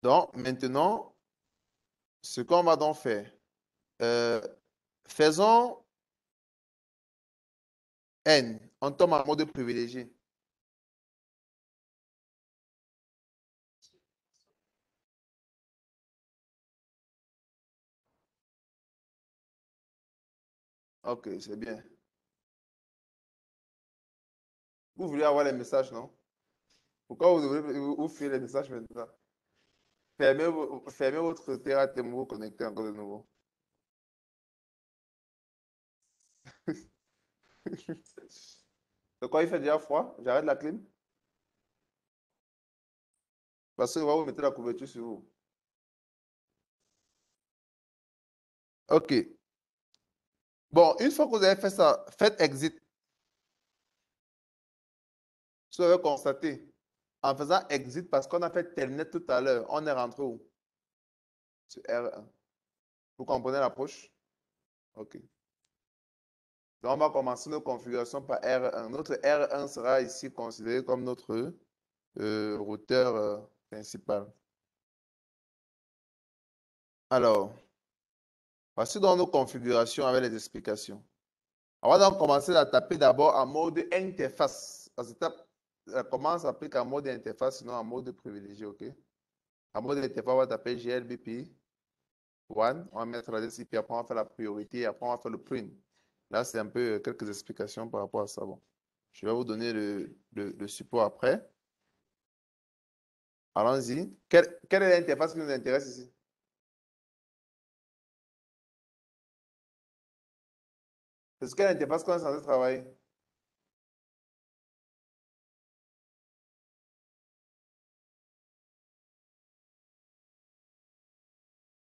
Donc, maintenant, ce qu'on va donc faire, euh, faisons N. On tombe en mode privilégié. Ok, c'est bien. Vous voulez avoir les messages, non? Pourquoi vous devez vous faire les messages maintenant? Fermez votre terre et vous connectez encore de nouveau. De quoi il fait déjà froid? J'arrête la clim? Parce que va vous mettre la couverture sur vous. Ok. Bon, une fois que vous avez fait ça, faites exit. Vous avez constaté. En faisant exit, parce qu'on a fait telnet tout à l'heure, on est rentré où? Sur R1. Vous comprenez l'approche? Ok. Donc, on va commencer nos configurations par R1. Notre R1 sera ici considéré comme notre routeur principal. Alors, voici dans nos configurations avec les explications. On va donc commencer à taper d'abord en mode interface. Parce que comment ça s'applique en mode interface, sinon en mode privilégié, ok? En mode interface, on va taper GLBP 1, on va mettre la DCP, après on va faire la priorité, après on va faire le print. Là, c'est un peu quelques explications par rapport à ça. Bon, je vais vous donner le support après. Allons-y. Quelle est l'interface qui nous intéresse ici? C'est quelle interface qu'on est censé travailler?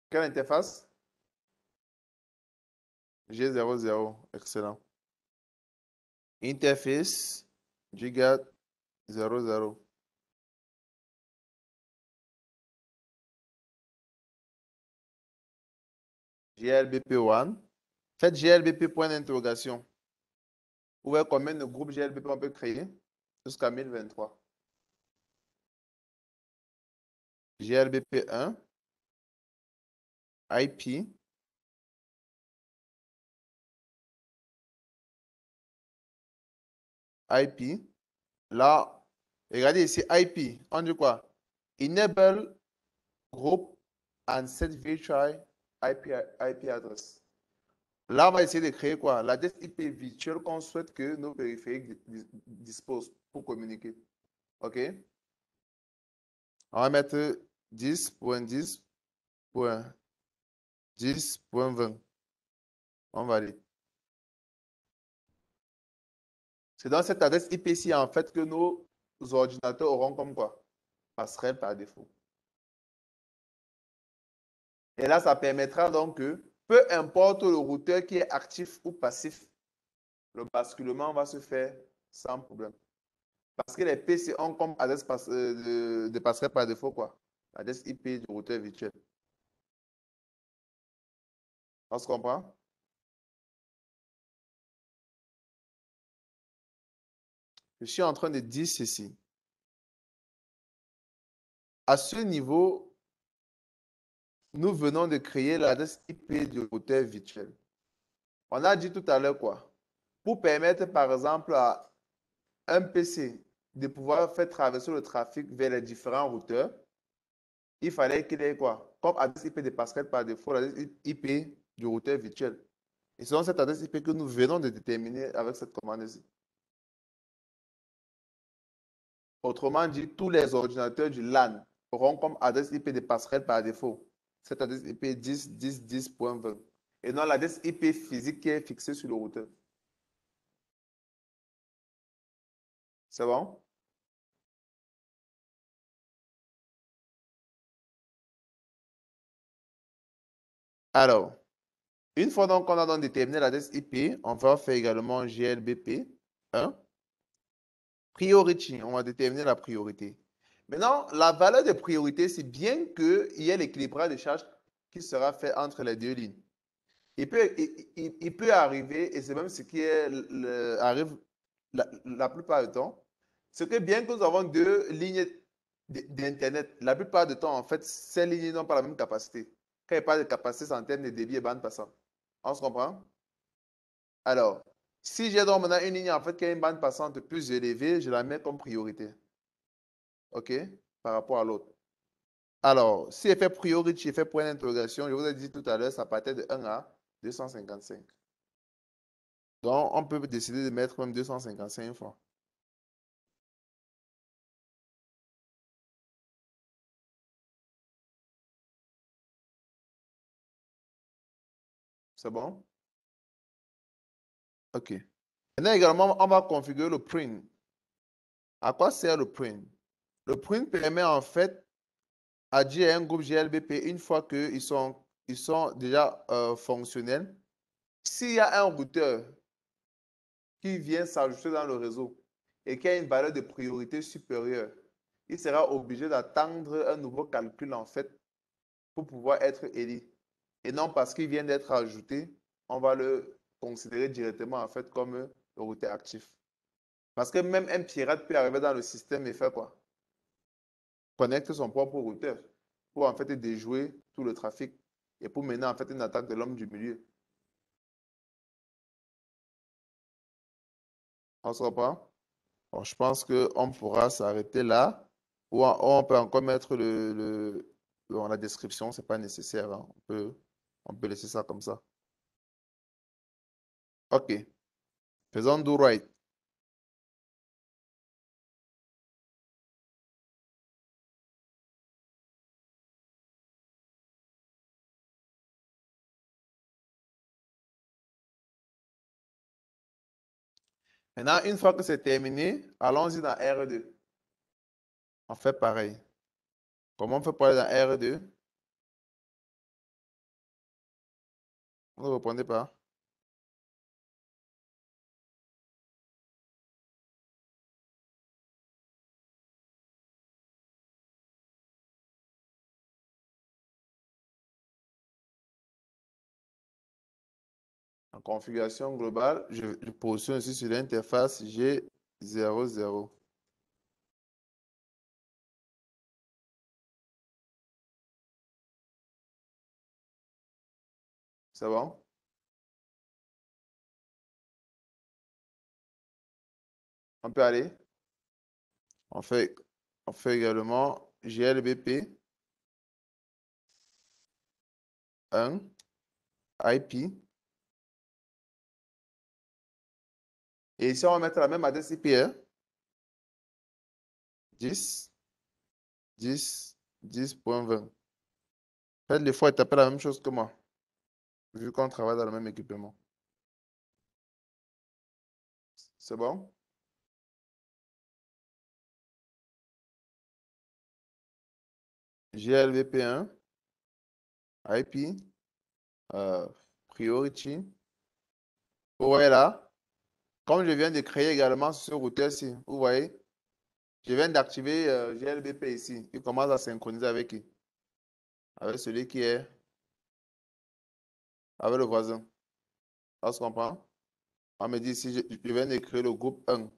Quelle interface? G00. Excellent. Interface Giga 00. GLBP1. Faites GLBP point d'interrogation. Vous voyez combien de groupes GLBP on peut créer? Jusqu'à 1023. GLBP1. IP. IP. Là, regardez ici, IP. On dit quoi? Enable group and set virtual IP address. Là, on va essayer de créer quoi? L'adresse IP virtuelle qu'on souhaite que nos périphériques disposent pour communiquer. OK? On va mettre 10.10.10.20. On valide. C'est dans cette adresse IP-ci, en fait, que nos ordinateurs auront comme quoi? Passerelle par défaut. Et là, ça permettra donc que, peu importe le routeur qui est actif ou passif, le basculement va se faire sans problème. Parce que les PC ont comme adresse de passerelle par défaut, quoi? L'adresse IP du routeur virtuel. On se comprend? Je suis en train de dire ceci. À ce niveau, nous venons de créer l'adresse IP du routeur virtuel. On a dit tout à l'heure quoi? Pour permettre, par exemple, à un PC de pouvoir faire traverser le trafic vers les différents routeurs, il fallait qu'il ait quoi? Comme adresse IP de passerelle par défaut, l'adresse IP du routeur virtuel. Et c'est donc cette adresse IP que nous venons de déterminer avec cette commande-ci. Autrement dit, tous les ordinateurs du LAN auront comme adresse IP de passerelle par défaut cette adresse IP 10.10.10.20 et non l'adresse IP physique qui est fixée sur le routeur. C'est bon? Alors, une fois donc qu'on a donc déterminé l'adresse IP, on va faire également GLBP 1. Priority, on va déterminer la priorité. Maintenant, la valeur de priorité, c'est bien qu'il y ait l'équilibrage de charge qui sera fait entre les deux lignes. Il peut arriver, et c'est même ce qui arrive la plupart du temps, c'est que bien que nous avons deux lignes d'Internet, la plupart du temps, en fait, ces lignes n'ont pas la même capacité. Quand il n'y a pas de capacité, c'est en termes de débit et bande passante. On se comprend? Alors, si j'ai donc maintenant une ligne en fait qui a une bande passante plus élevée, je la mets comme priorité. OK? Par rapport à l'autre. Alors, si elle fait priority, elle fait point d'interrogation, je vous ai dit tout à l'heure, ça partait de 1 à 255. Donc, on peut décider de mettre même 255 fois. C'est bon? OK. Maintenant également, on va configurer le print. À quoi sert le print? Le print permet en fait à dire à un groupe GLBP, une fois ils sont déjà fonctionnels, s'il y a un routeur qui vient s'ajouter dans le réseau et qui a une valeur de priorité supérieure, il sera obligé d'attendre un nouveau calcul en fait pour pouvoir être élu. Et non parce qu'il vient d'être ajouté, on va le considérer directement en fait comme le routeur actif. Parce que même un pirate peut arriver dans le système et faire quoi? Connecter son propre routeur pour en fait déjouer tout le trafic et pour mener en fait une attaque de l'homme du milieu. On se reprend? Bon, je pense qu'on pourra s'arrêter là. Ou on peut encore mettre dans la description, c'est pas nécessaire, hein. On peut laisser ça comme ça. OK. Faisons do right. Maintenant, une fois que c'est terminé, allons-y dans R2. On fait pareil. Comment on fait pour aller dans R2? Vous ne répondez pas. En configuration globale, je positionne ici sur l'interface G00. C'est bon? On peut aller? On fait, on fait également GLBP 1 IP. Et ici, on va mettre la même adresse IP, hein? 10, 10, 10.20. Faites l'effort et tapez la même chose que moi, vu qu'on travaille dans le même équipement. C'est bon? GLVP1, IP, euh, Priority. Vous voyez là, comme je viens de créer également ce routeur-ci, vous voyez, je viens d'activer GLBP ici. Il commence à synchroniser avec qui? Avec celui qui est avec le voisin. On se comprend? On me dit ici, je viens de créer le groupe 1.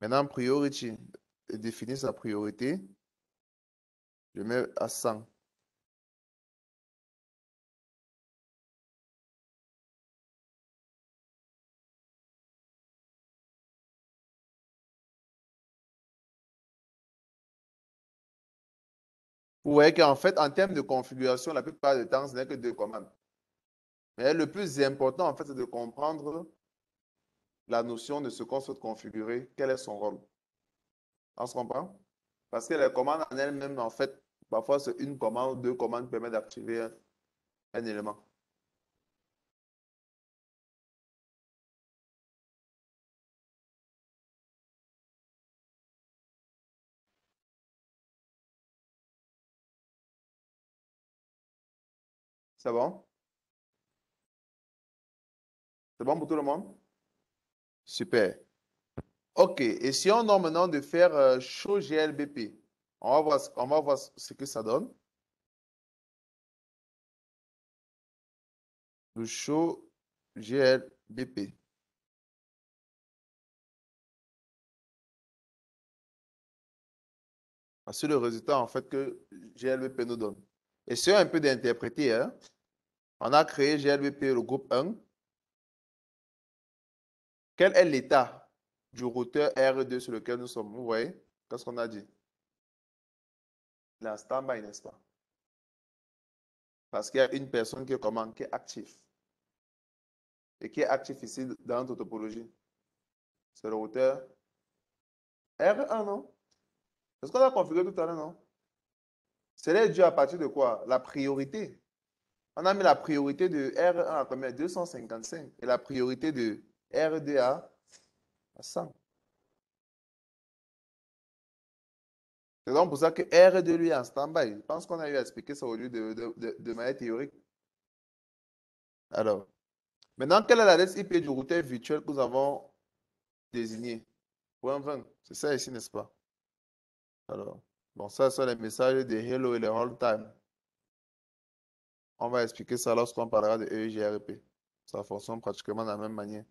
Maintenant, Priority, définir sa priorité. Je mets à 100. Vous voyez qu'en fait, en termes de configuration, la plupart du temps, ce n'est que deux commandes. Mais le plus important, en fait, c'est de comprendre la notion de ce qu'on souhaite configurer, quel est son rôle. On se comprend? Parce que les commandes en elles-mêmes, en fait, parfois c'est une commande ou deux commandes qui permettent d'activer un élément. C'est bon? C'est bon pour tout le monde? Super. OK. Et si on a maintenant de faire show GLBP, on va voir ce que ça donne. Le show GLBP. C'est le résultat en fait que GLBP nous donne. Et c'est un peu d'interpréter, hein. On a créé GLBP, le groupe 1. Quel est l'état du routeur R2 sur lequel nous sommes? Vous voyez? Qu'est-ce qu'on a dit? Il est en stand-by, n'est-ce pas? Parce qu'il y a une personne qui est comment? Qui est active. Et qui est actif ici dans notre topologie. C'est le routeur R1, non? C'est ce qu'on a configuré tout à l'heure, non? C'est dû à partir de quoi? La priorité. On a mis la priorité de R1 à combien? 255. Et la priorité de R2 à 100. C'est donc pour ça que R2 lui est en stand-by. Je pense qu'on a eu à expliquer ça au lieu de manière théorique. Alors, maintenant, quelle est l'adresse IP du routeur virtuel que nous avons désigné? Point 20. C'est ça ici, n'est-ce pas? Alors, bon, ça, sont les messages de hello et le hold time. On va expliquer ça lorsqu'on parlera de EIGRP. Ça fonctionne pratiquement de la même manière.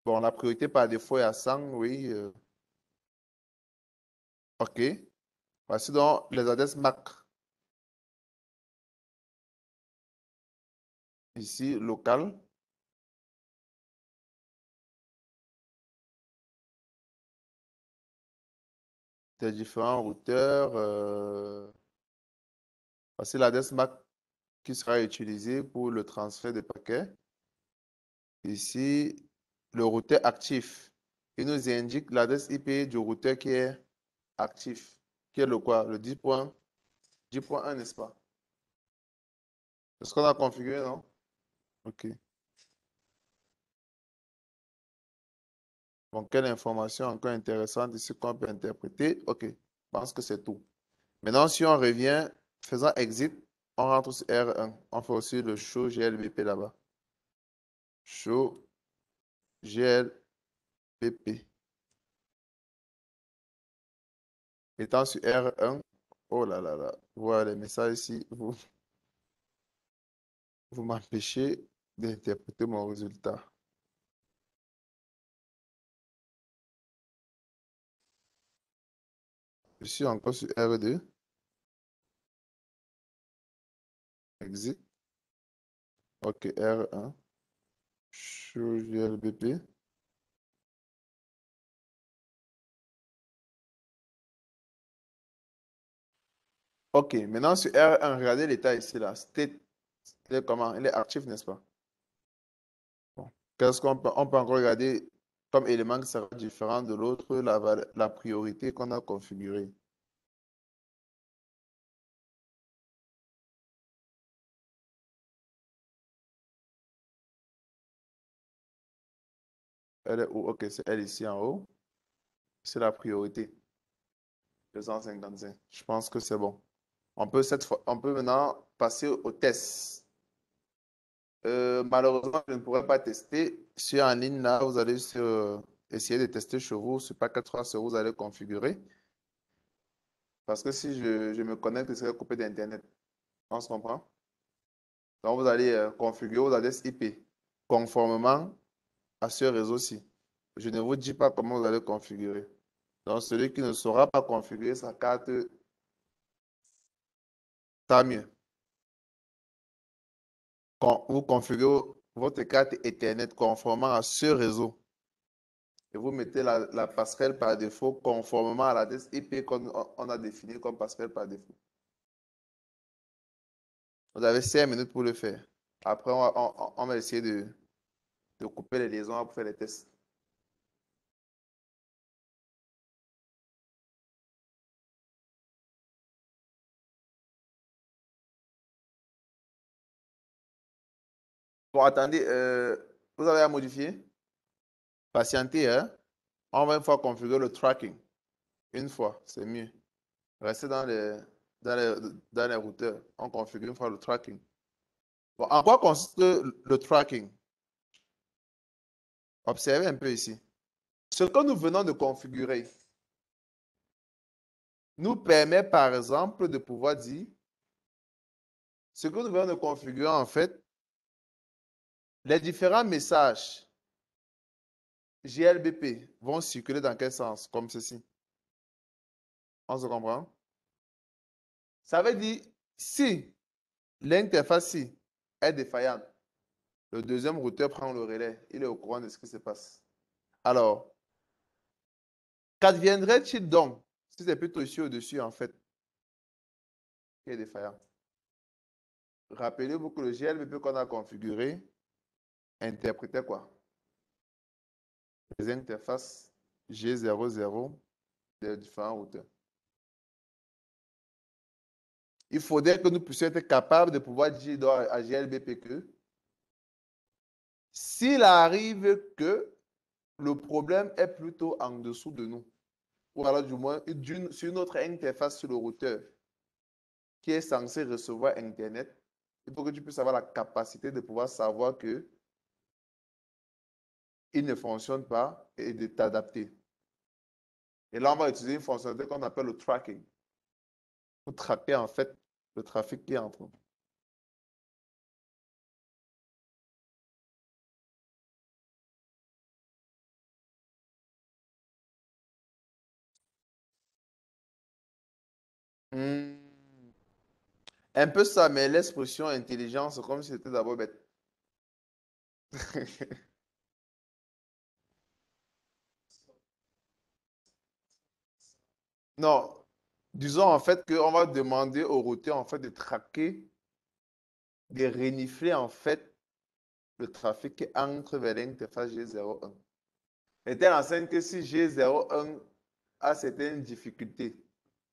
Bon, la priorité par défaut est à 100, oui. OK. Voici donc les adresses MAC. Ici, local. Des différents routeurs. Voici l'adresse MAC qui sera utilisée pour le transfert des paquets. Ici, le routeur actif. Il nous indique l'adresse IP du routeur qui est actif. Qui est le quoi? Le 10.1, n'est-ce pas? C'est ce qu'on a configuré, non? OK. Bon, quelle information encore intéressante ici qu'on peut interpréter? OK. Je pense que c'est tout. Maintenant, si on revient, faisant exit, on rentre sur R1. On fait aussi le show GLBP là-bas. Show GLBP. Étant sur R1, oh là là là, voilà les messages ici, vous m'empêchez d'interpréter mon résultat. Je suis encore sur R2, exit, ok, R1, show GLBP. Ok, maintenant sur R1, regardez l'état ici là, state, il est comment? Il est actif, n'est-ce pas? Bon. Qu'est-ce qu'on peut, on peut encore regarder comme élément qui sera différent de l'autre, la priorité qu'on a configurée. Elle est où? Ok, c'est elle ici en haut. C'est la priorité. 255. Je pense que c'est bon. On peut maintenant passer au test. Malheureusement, je ne pourrais pas tester. Sur en ligne, là, vous allez essayer de tester chez vous ce packet 3 ce que vous allez configurer. Parce que si je me connecte, je serai coupé d'Internet. On se comprend? Donc, vous allez configurer vos adresses IP conformément à ce réseau-ci. Je ne vous dis pas comment vous allez configurer. Donc, celui qui ne saura pas configurer sa carte, tant mieux. Quand vous configurez votre carte Ethernet conformément à ce réseau et vous mettez la passerelle par défaut conformément à l'adresse IP qu'on a définie comme passerelle par défaut. Vous avez 5 minutes pour le faire. Après, on va essayer de couper les liaisons pour faire les tests. Bon, attendez, vous avez à modifier? Patientez, hein? On va une fois configurer le tracking. Une fois, c'est mieux. Restez dans les routeurs. On configure une fois le tracking. Bon, en quoi consiste le tracking? Observez un peu ici. Ce que nous venons de configurer nous permet, par exemple, de pouvoir dire ce que nous venons de configurer, en fait, les différents messages GLBP vont circuler dans quel sens? Comme ceci. On se comprend? Ça veut dire, si l'interface est défaillante, le deuxième routeur prend le relais. Il est au courant de ce qui se passe. Alors, qu'adviendrait-il donc si c'est plutôt ici au-dessus, en fait, qui est défaillant? Rappelez-vous que le GLBP qu'on a configuré interprétait quoi? Les interfaces G00 des différents routeurs. Il faudrait que nous puissions être capables de pouvoir dire à GLBP que s'il arrive que le problème est plutôt en dessous de nous, ou alors du moins sur une autre interface sur le routeur qui est censé recevoir Internet, il faut que tu puisses avoir la capacité de pouvoir savoir que il ne fonctionne pas et de t'adapter. Et là, on va utiliser une fonctionnalité qu'on appelle le tracking pour traquer en fait le trafic qui entre. Hmm. Un peu ça, mais l'expression intelligence, comme si c'était d'abord bête. Non, disons en fait qu'on va demander au routeur en fait de traquer, de renifler en fait le trafic qui entre vers l'interface G01. Et telle enseigne que si G01 a certaines difficultés,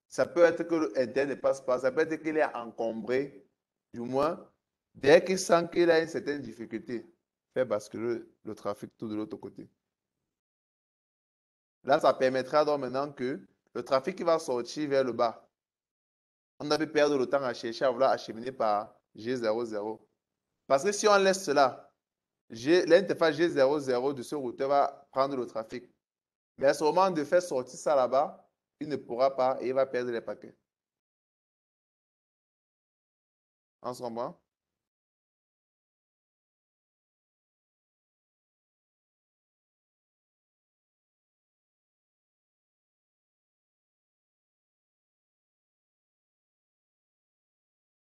ça peut être que l'Internet ne passe pas, ça peut être qu'il est encombré, du moins, dès qu'il sent qu'il a une certaine difficulté, fait basculer le trafic tout de l'autre côté. Là, ça permettra donc maintenant que le trafic qui va sortir vers le bas, on a pu perdre le temps à chercher à vouloir acheminer par G00. Parce que si on laisse cela, l'interface G00 de ce routeur va prendre le trafic. Mais à ce moment de faire sortir ça là-bas, il ne pourra pas et il va perdre les paquets. En ce moment.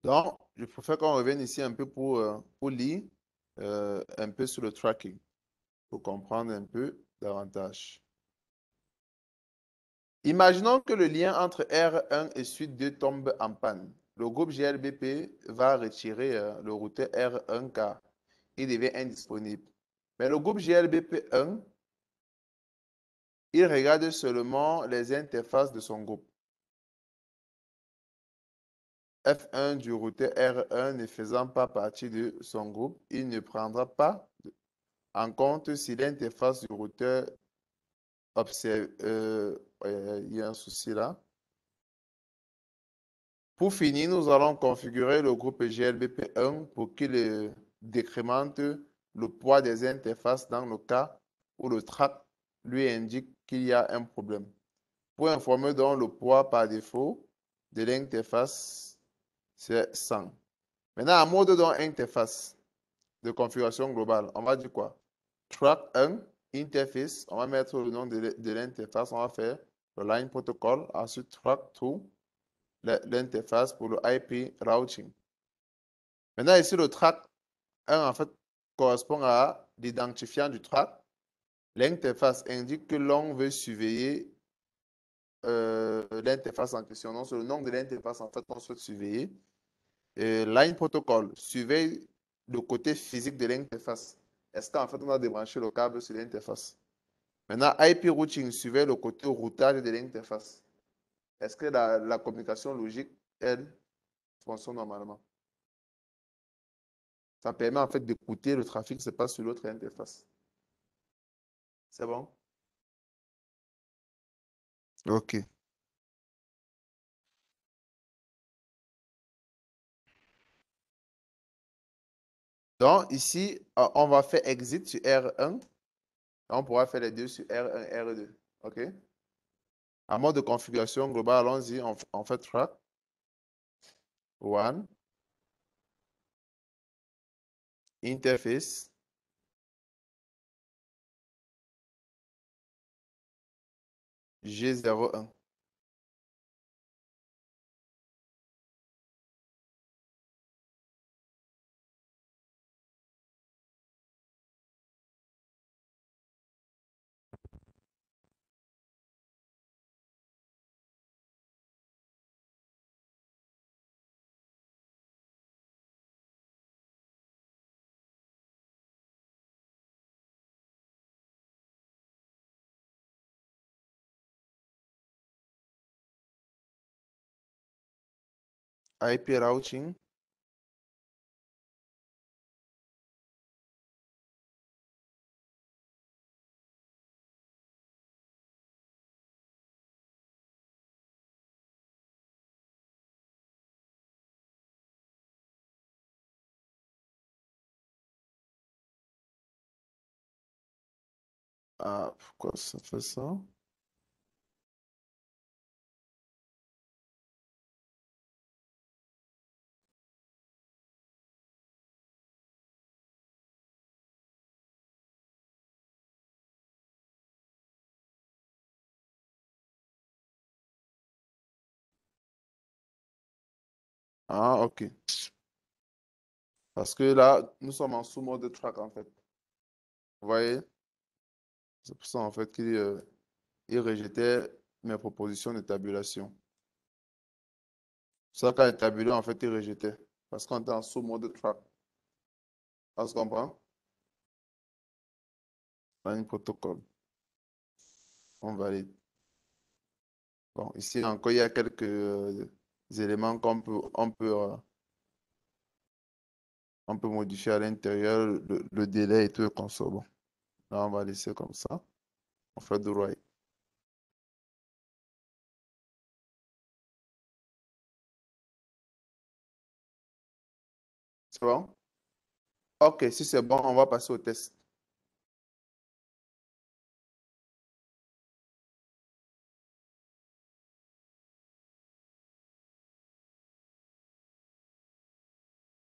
Donc, je préfère qu'on revienne ici un peu pour lire un peu sur le tracking, pour comprendre un peu davantage. Imaginons que le lien entre R1 et suite 2 tombe en panne. Le groupe GLBP va retirer le routeur R1 car il devient indisponible. Mais le groupe GLBP1, il regarde seulement les interfaces de son groupe. F1 du routeur R1 ne faisant pas partie de son groupe, il ne prendra pas en compte si l'interface du routeur observe. Il y a un souci là. Pour finir, nous allons configurer le groupe GLBP1 pour qu'il décrémente le poids des interfaces dans le cas où le track lui indique qu'il y a un problème. Pour informer donc le poids par défaut de l'interface, c'est 100. Maintenant, en mode donc interface de configuration globale, on va dire quoi? Track 1, interface, on va mettre le nom de l'interface, on va faire le line protocol, ensuite track 2, l'interface pour le IP routing. Maintenant, ici, le track 1, en fait, correspond à l'identifiant du track. L'interface indique que l'on veut surveiller l'interface en question. Non, c'est le nom de l'interface, en fait, qu'on souhaite surveiller. Line protocol surveille le côté physique de l'interface. Est-ce qu'en fait, on a débranché le câble sur l'interface? Maintenant, IP routing surveille le côté routage de l'interface. Est-ce que la communication logique, elle, fonctionne normalement? Ça permet en fait d'écouter le trafic qui se passe sur l'autre interface. C'est bon? OK. Donc, ici, on va faire exit sur R1. On pourra faire les deux sur R1 et R2. OK? En mode de configuration globale, allons-y, on fait track 1, interface, G01. IP routing, ah, pourquoi ça fait ça? Ah, OK. Parce que là, nous sommes en sous-mode de track, en fait. Vous voyez? C'est pour ça, en fait, qu'il rejetait mes propositions de tabulation. Ça, quand il tabulait, en fait, il rejetait. Parce qu'on était en sous-mode de track. On se comprend? Line protocole. On valide. Bon, ici encore, il y a quelques éléments on peut modifier à l'intérieur, le délai et tout, comme ça. Bon, là, on va laisser comme ça. On fait du right. C'est bon? OK, si c'est bon, on va passer au test.